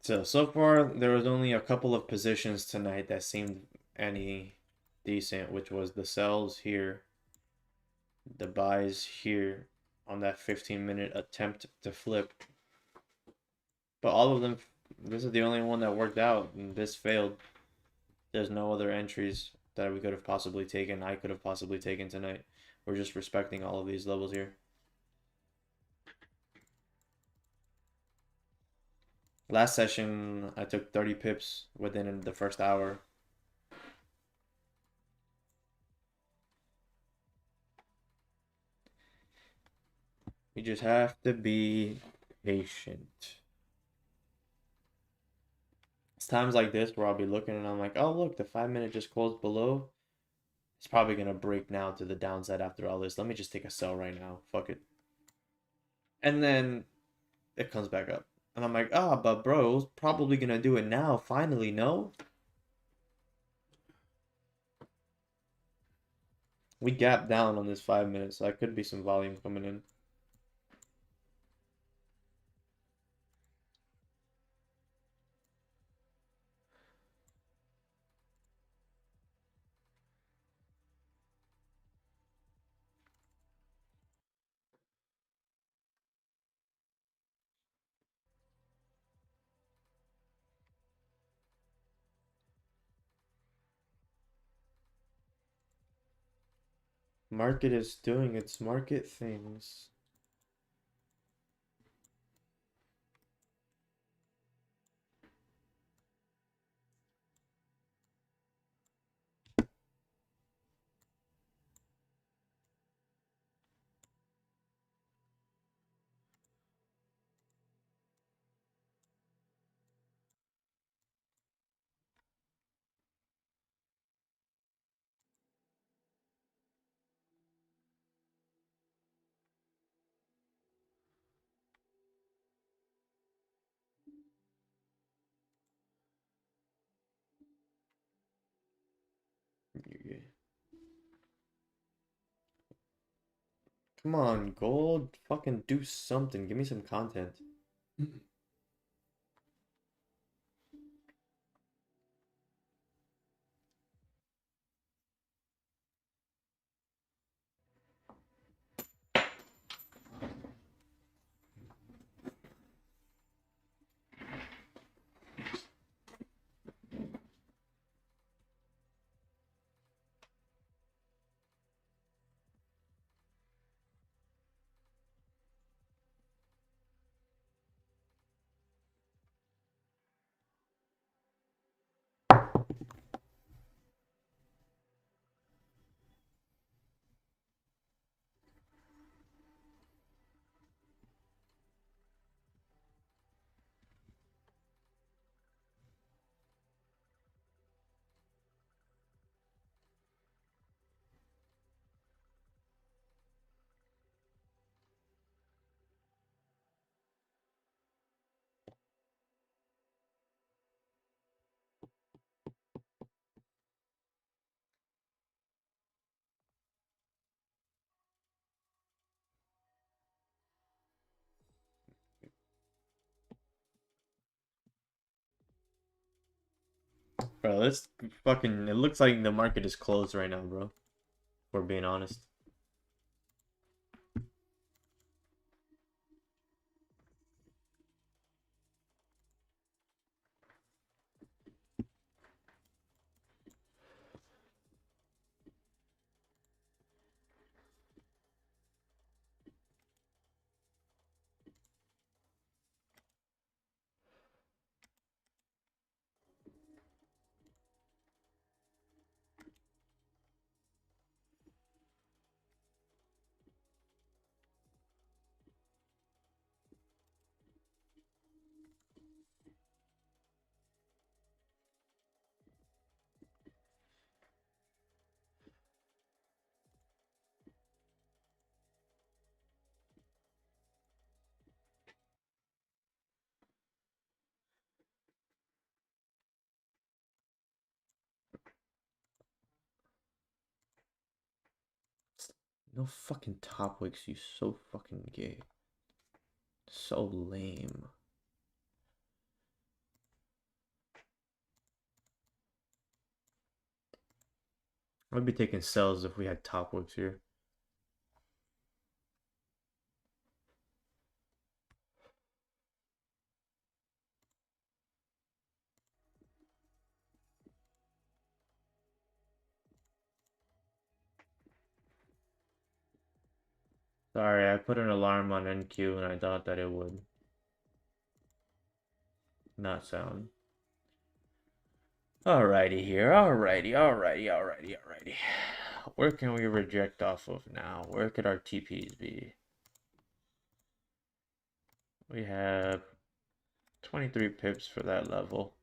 So far, there was only a couple of positions tonight that seemed any decent, which was the sells here, the buys here on that 15-minute attempt to flip. But all of them, this is the only one that worked out, and this failed. There's no other entries that we could have possibly taken, I could have possibly taken tonight. We're just respecting all of these levels here. Last session, I took 30 pips within the first hour. You just have to be patient. It's times like this where I'll be looking and I'm like, oh, look, the 5-minute just closed below. It's probably going to break now to the downside after all this. Let me just take a sell right now. Fuck it. And then it comes back up. And I'm like, ah, but bro, it was probably going to do it now. Finally, no? We gapped down on this 5 minutes, so that could be some volume coming in. Market is doing its market things. Come on, gold. Fucking do something. Give me some content. Bro, this fucking, it looks like the market is closed right now, bro. If we're being honest. No fucking top wicks, you so fucking gay. So lame. I'd be taking sells if we had top wicks here. Sorry, I put an alarm on NQ and I thought that it would not sound. Alrighty here, alrighty. Where can we reject off of now? Where could our TPs be? We have 23 pips for that level.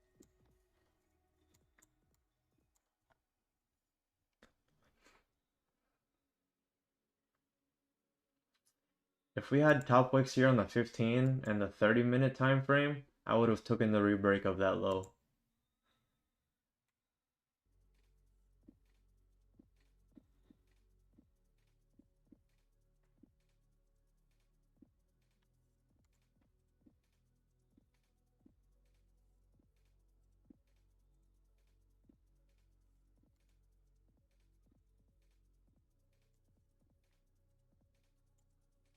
If we had top wicks here on the 15 and the 30-minute time frame, I would have taken the rebreak of that low.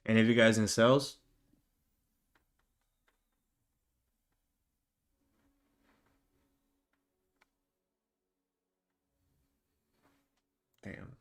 Any of you guys in sales? Damn.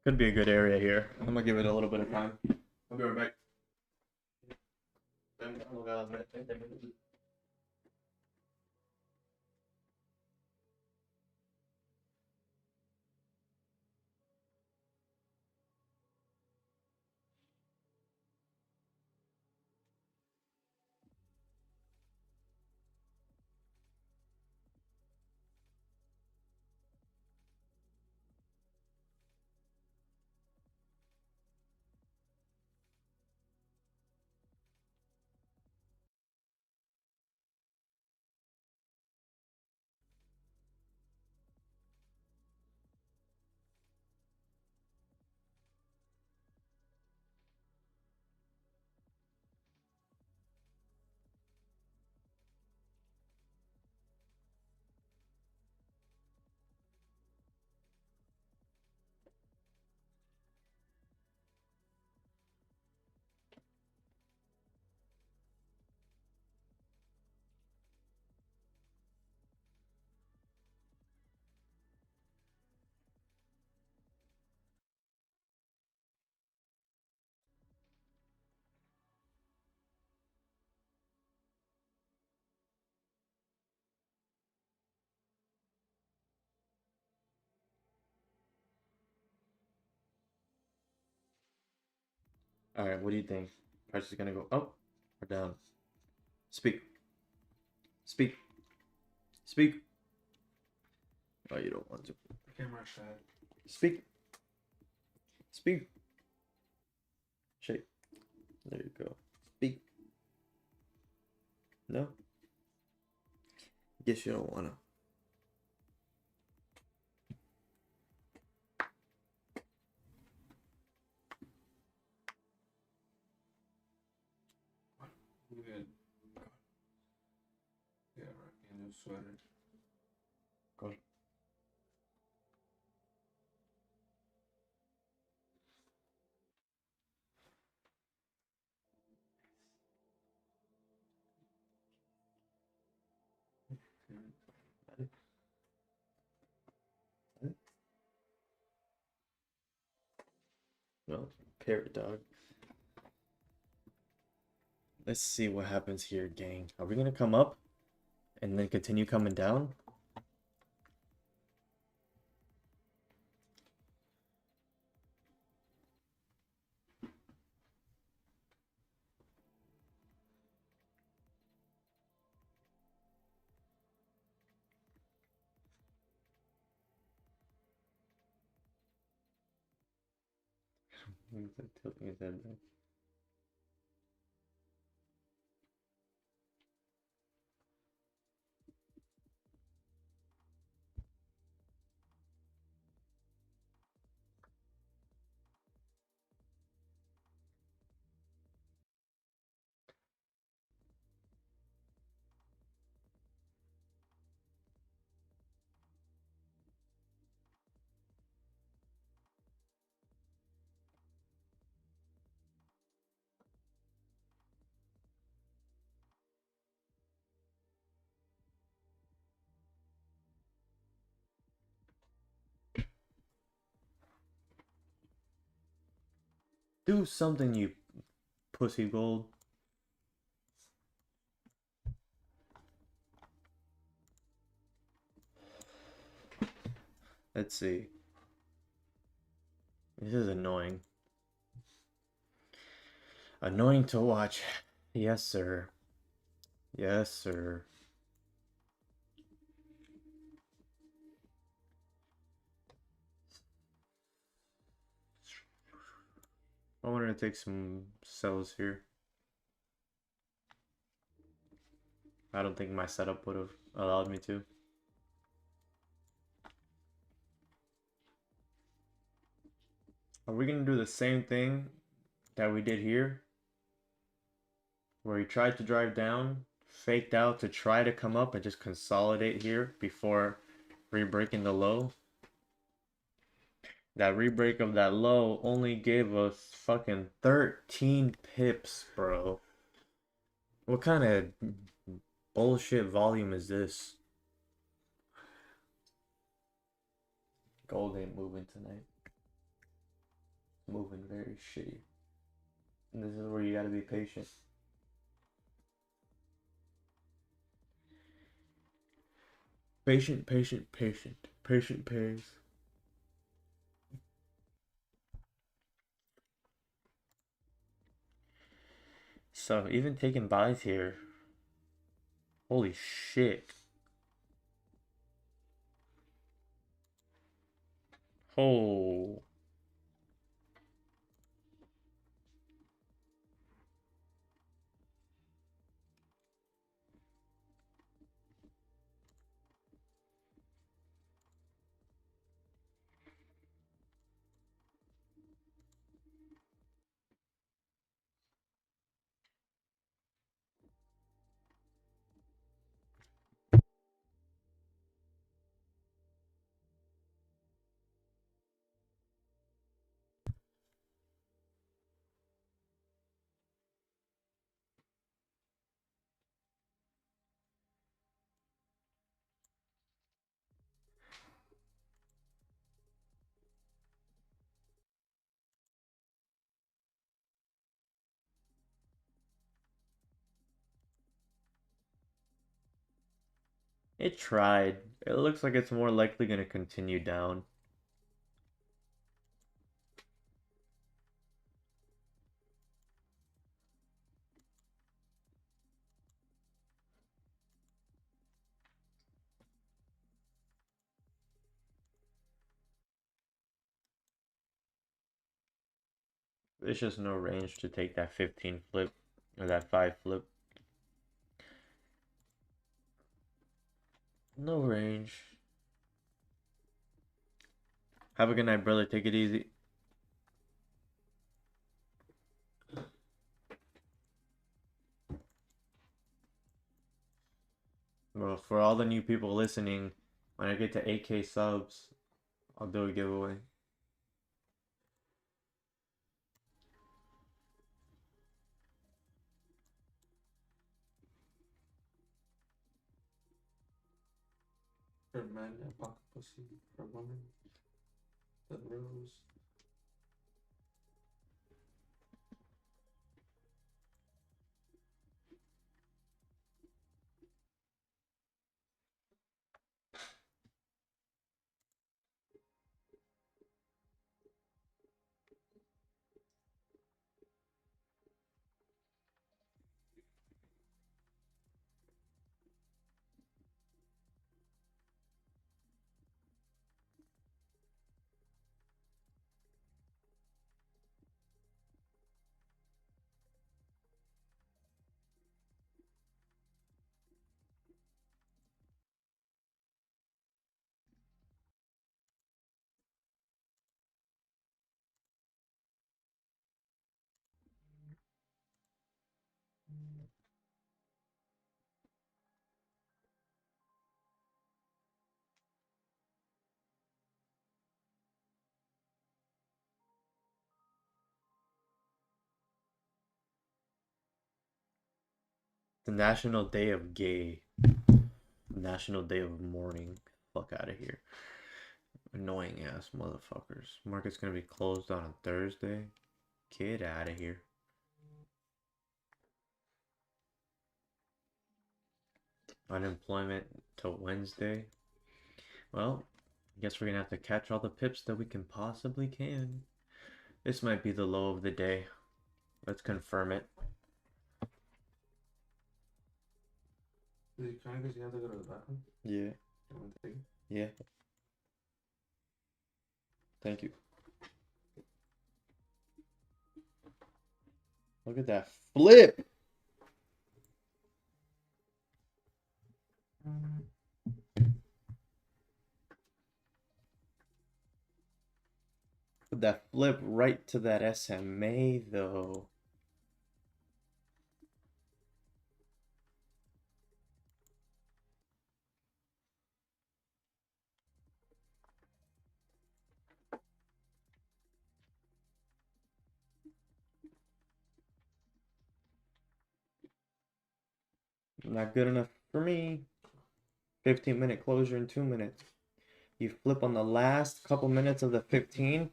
Could be a good area here. I'm gonna give it a little bit of time. I'll be right back. All right, what do you think? Price is gonna go up or down? Speak. Speak. Speak. Oh, you don't want to. Camera shot. Speak. Speak. Shake. There you go. Speak. No? Guess you don't wanna. Good. Yeah, rocking a new sweater. Go. No, parrot dog. Let's see what happens here, gang. Are we gonna come up and then continue coming down? Tilting his head back. Do something, you pussy gold. Let's see. This is annoying. Annoying to watch. Yes, sir. Yes, sir. I wanted to take some sells here. I don't think my setup would have allowed me to. Are we gonna do the same thing that we did here? Where he tried to drive down, faked out to try to come up and just consolidate here before re-breaking the low. That re-break of that low only gave us fucking 13 pips, bro. What kind of bullshit volume is this? Gold ain't moving tonight. moving very shitty. And this is where you gotta be patient. Patient, patient, patient. Patient pays. So even taking buys here. Holy shit. Oh. It tried. It looks like it's more likely going to continue down. There's just no range to take that 15 flip or that 5 flip. No range. Have a good night, brother. Take it easy. Well, for all the new people listening, when I get to 8K subs, I'll do a giveaway. For men, a pocket pussy. For women, the rose. The National Day of Gay. National Day of Mourning. Fuck out of here. Annoying ass motherfuckers. Market's gonna be closed on a Thursday. Get out of here. Unemployment till Wednesday. Well, I guess we're gonna have to catch all the pips that we can possibly can. This might be the low of the day. Let's confirm it. Is it kind of because you have to go to the bathroom? Yeah. You want to take it? Yeah. Thank you. Look at that flip. Put that flip right to that SMA though. Not good enough for me. 15-minute closure in 2 minutes. You flip on the last couple minutes of the 15,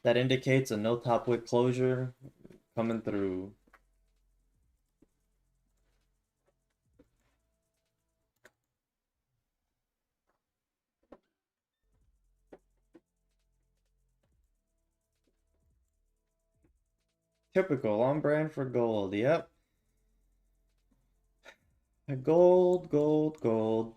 That indicates a no top wick closure coming through. Typical, on brand for gold. Yep. Gold, gold, gold.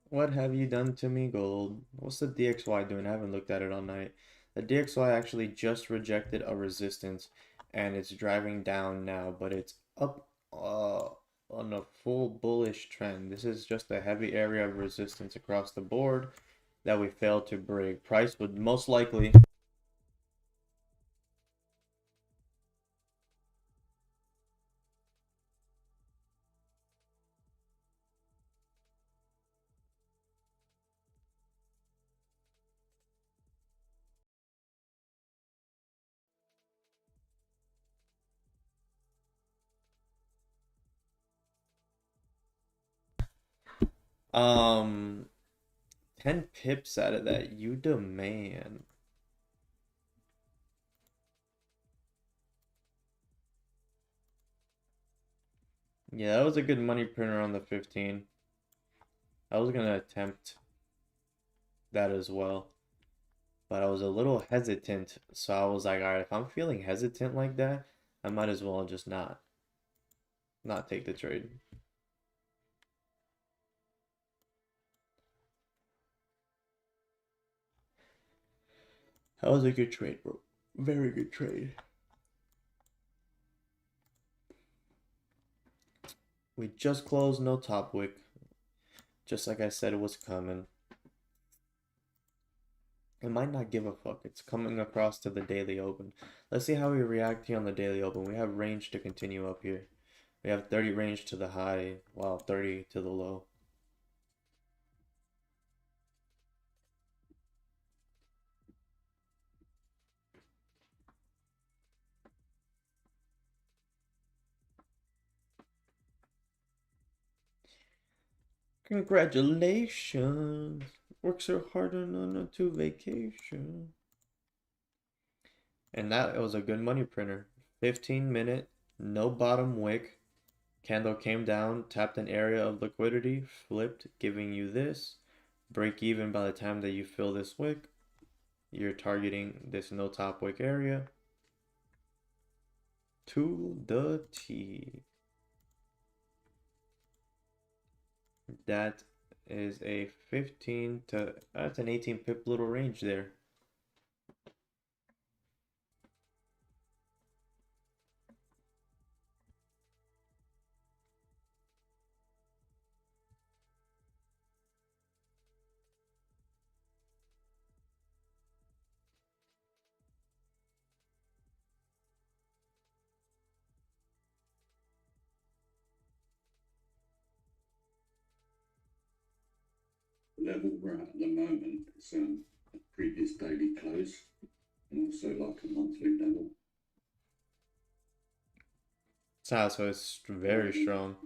What have you done to me, gold? What's the DXY doing? I haven't looked at it all night. The DXY actually just rejected a resistance and it's driving down now, but it's up on a full bullish trend. This is just a heavy area of resistance across the board that we failed to break. Price would most likely um 10 pips out of that, you demand. Yeah, that was a good money printer on the 15. I was gonna attempt that as well, but I was a little hesitant. So I was like, all right, if I'm feeling hesitant like that, I might as well just not take the trade. That was a good trade, bro. Very good trade. We just closed, no top wick. Just like I said it was coming. It might not give a fuck. It's coming across to the daily open. Let's see how we react here on the daily open. We have range to continue up here. We have 30 range to the high. Wow, 30 to the low. Congratulations. Worked so hard on to vacation. And that was a good money printer. 15-minute, no bottom wick. Candle came down, tapped an area of liquidity, flipped, giving you this. Break even by the time that you fill this wick. You're targeting this no top wick area. To the T. That is a 15 to, that's an 18 pip little range there. Level we're at the moment is a previous daily close and also like a monthly level. So it's very strong.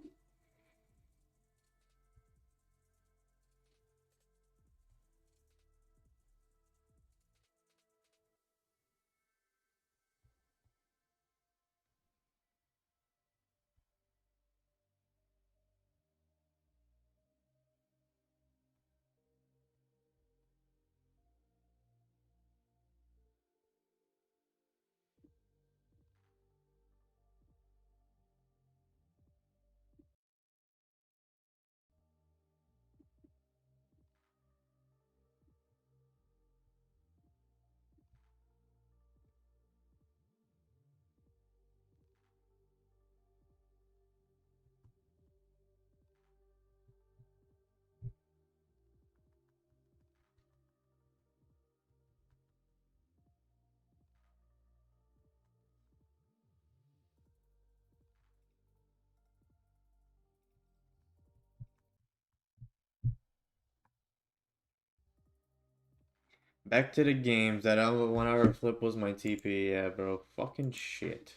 Back to the games. That 1 hour flip was my TP. Yeah, bro. Fucking shit.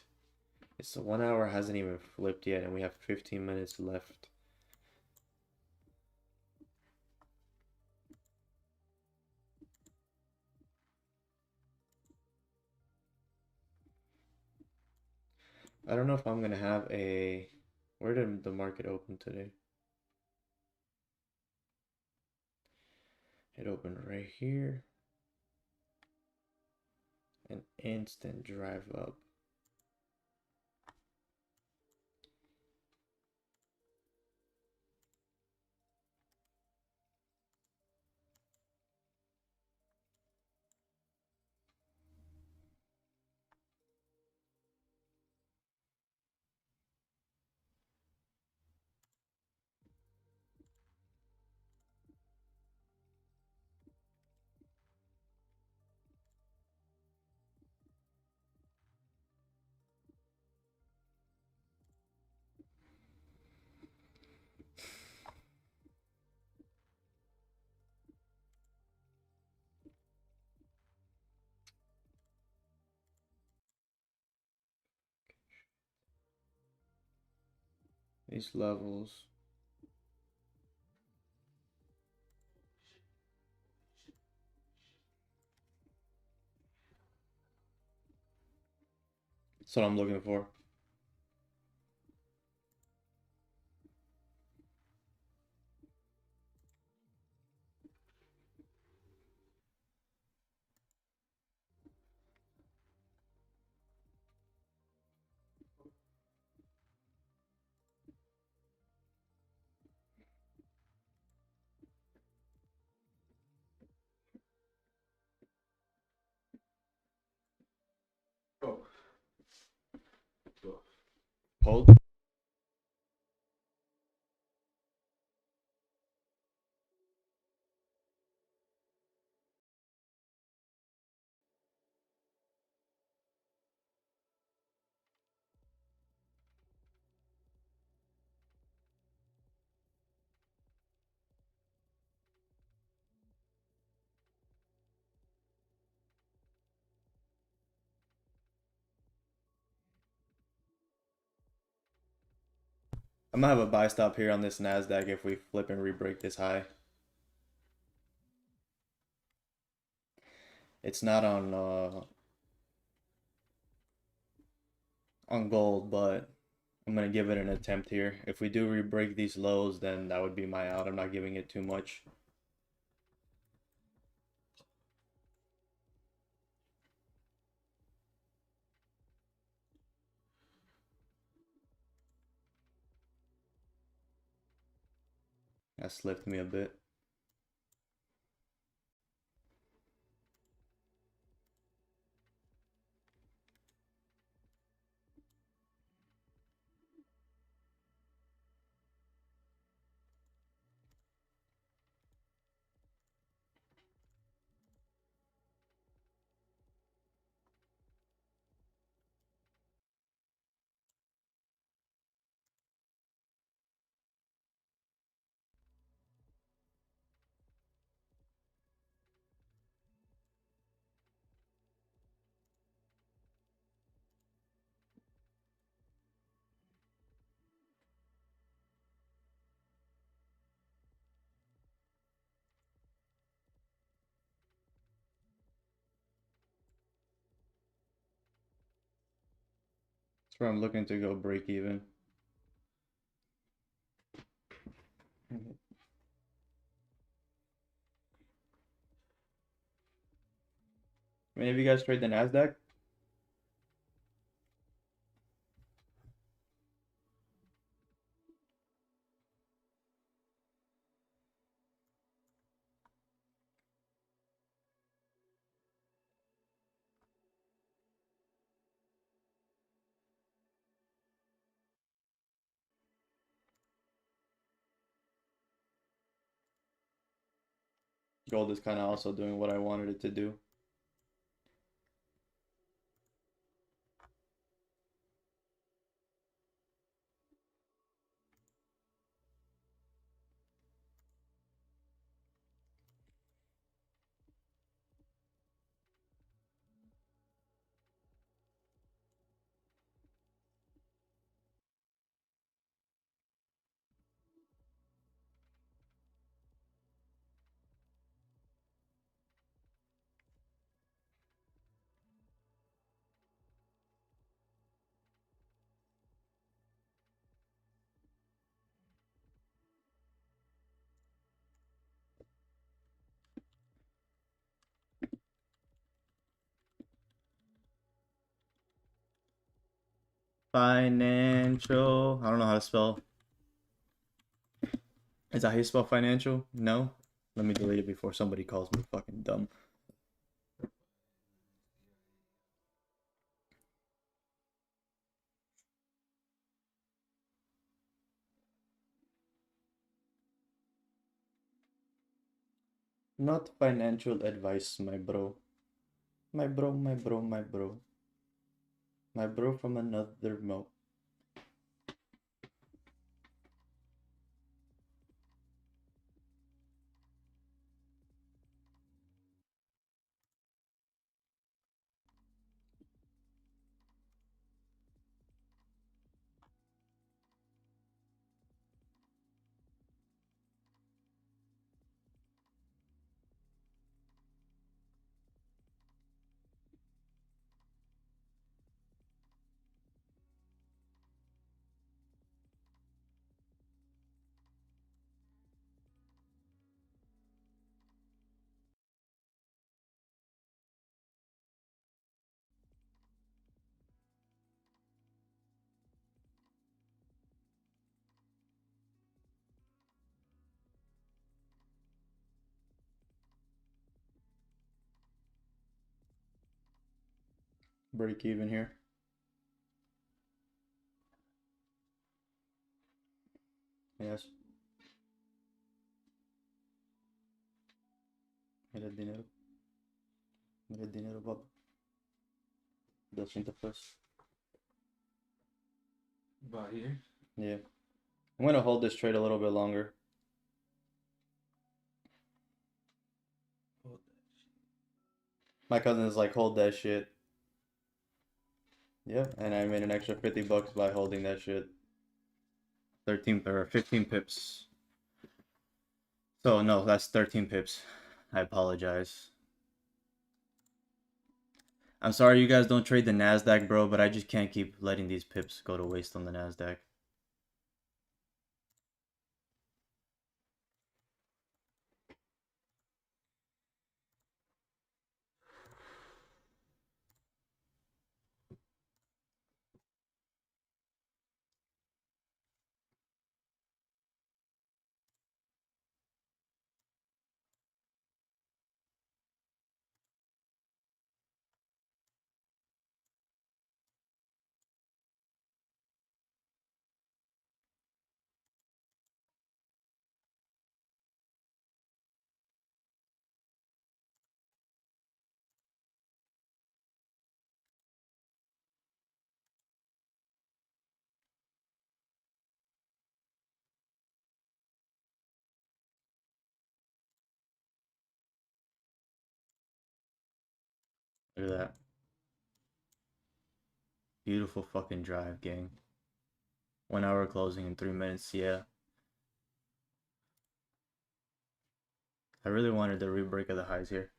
It's the 1 hour hasn't even flipped yet, and we have 15 minutes left. I don't know if I'm gonna have a. Where did the market open today? It opened right here. An instant drive up. These levels. That's what I'm looking for. Oh. Oh. Hold. I'm gonna have a buy stop here on this Nasdaq if we flip and re-break this high. It's not on gold, but I'm gonna give it an attempt here. If we do re-break these lows, then that would be my out. I'm not giving it too much. That slipped me a bit. That's where I'm looking to go break even. Any of you guys trade the Nasdaq? Gold is kind of also doing what I wanted it to do. Financial. I don't know how to spell. Is that how you spell financial? No? Let me delete it before somebody calls me fucking dumb. Not financial advice, my bro. My bro, my bro, my bro. My bro from another mo. Break even here. Yes. Mira el dinero. Mira el dinero, papá. 200 pesos. About here. Yeah. I'm gonna hold this trade a little bit longer. My cousin is like, hold that shit. Yeah, and I made an extra 50 bucks by holding that shit. 13 or 15 pips. So no, that's 13 pips. I apologize. I'm sorry you guys don't trade the Nasdaq, bro, but I just can't keep letting these pips go to waste on the Nasdaq. Look at that. Beautiful fucking drive, gang. 1 hour closing in 3 minutes, yeah. I really wanted the re-break of the highs here.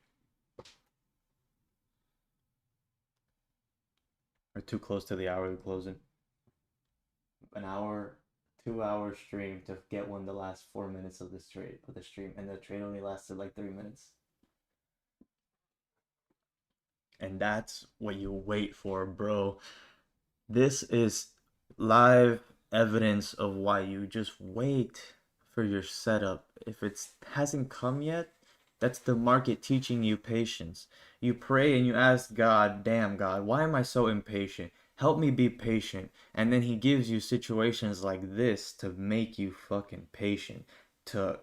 We're too close to the hourly closing. An hour, 2 hour stream to get one the last 4 minutes of this trade of the stream, and the trade only lasted like 3 minutes. And that's what you wait for, bro. This is live evidence of why you just wait for your setup. If it hasn't come yet, that's the market teaching you patience. You pray and you ask God, damn God, why am I so impatient? Help me be patient. And then he gives you situations like this to make you fucking patient, to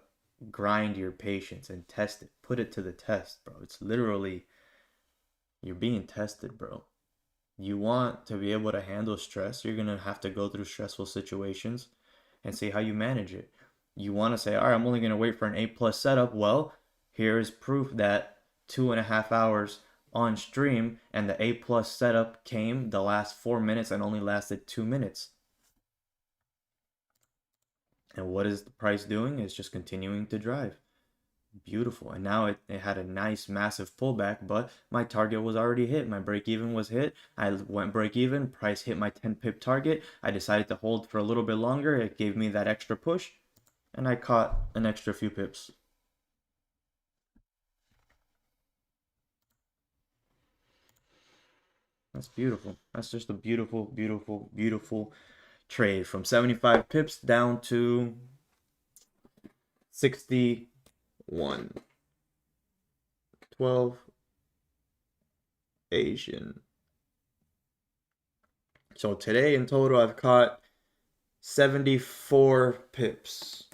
grind your patience and test it, put it to the test, bro. It's literally, you're being tested, bro. You want to be able to handle stress, you're going to have to go through stressful situations and see how you manage it. You want to say, all right, I'm only going to wait for an A+ setup. Well, here is proof that 2.5 hours on stream and the A+ setup came the last 4 minutes and only lasted 2 minutes. And what is the price doing? It's just continuing to drive. Beautiful. And now it had a nice massive pullback, but my target was already hit. My break even was hit. I went break even. Price hit my 10 pip target. I decided to hold for a little bit longer. It gave me that extra push, and I caught an extra few pips. That's beautiful. That's just a beautiful, beautiful, beautiful trade from 75 pips down to 61. 12 Asian. So today in total, I've caught 74 pips.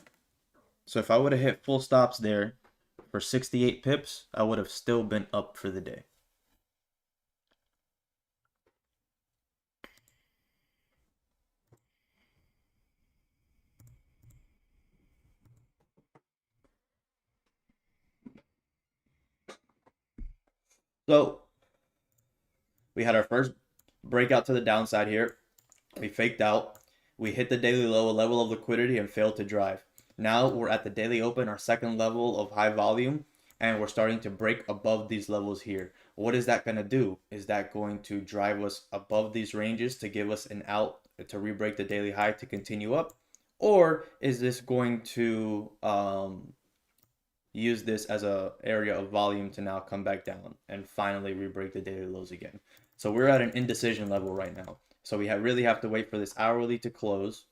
So if I would have hit full stops there for 68 pips, I would have still been up for the day. So we had our first breakout to the downside here. We faked out. We hit the daily low, a level of liquidity, and failed to drive. Now we're at the daily open, our second level of high volume, and we're starting to break above these levels here. What is that going to do? Is that going to drive us above these ranges to give us an out to re-break the daily high to continue up? Or is this going to use this as a area of volume to now come back down and finally re-break the daily lows again? So we're at an indecision level right now. So we really have to wait for this hourly to close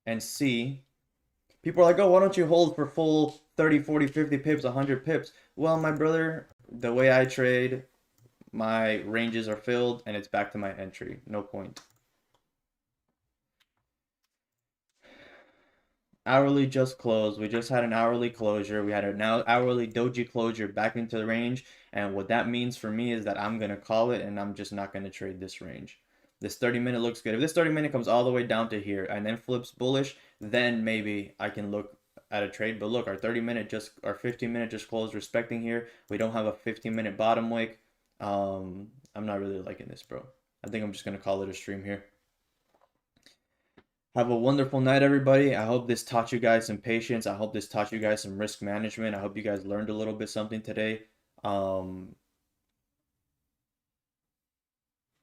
and see. People are like, oh, why don't you hold for full 30, 40, 50 pips, 100 pips? Well, my brother, the way I trade, my ranges are filled and it's back to my entry. No point. Hourly just closed. We just had an hourly closure. We had an hourly doji closure back into the range. And what that means for me is that I'm going to call it and I'm just not going to trade this range. This 30-minute looks good. If this 30-minute comes all the way down to here and then flips bullish, then maybe I can look at a trade. But look, our 15-minute just closed respecting here. We don't have a 15-minute bottom wick. I'm not really liking this, bro. I think I'm just going to call it a stream here. Have a wonderful night, everybody. I hope this taught you guys some patience. I hope this taught you guys some risk management. I hope you guys learned a little bit something today. I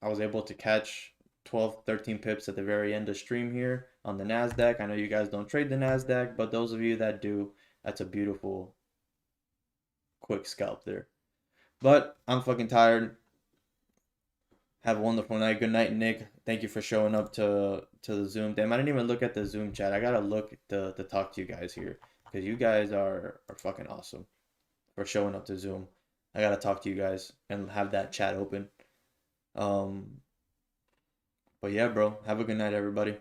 was able to catch 12, 13 pips at the very end of stream here on the Nasdaq. I know you guys don't trade the Nasdaq, but those of you that do, that's a beautiful, quick scalp there. But I'm fucking tired. Have a wonderful night. Good night, Nick. Thank you for showing up to the Zoom. Damn, I didn't even look at the Zoom chat. I gotta look to talk to you guys here because you guys are fucking awesome for showing up to Zoom. I gotta talk to you guys and have that chat open. But yeah, bro. Have a good night, everybody.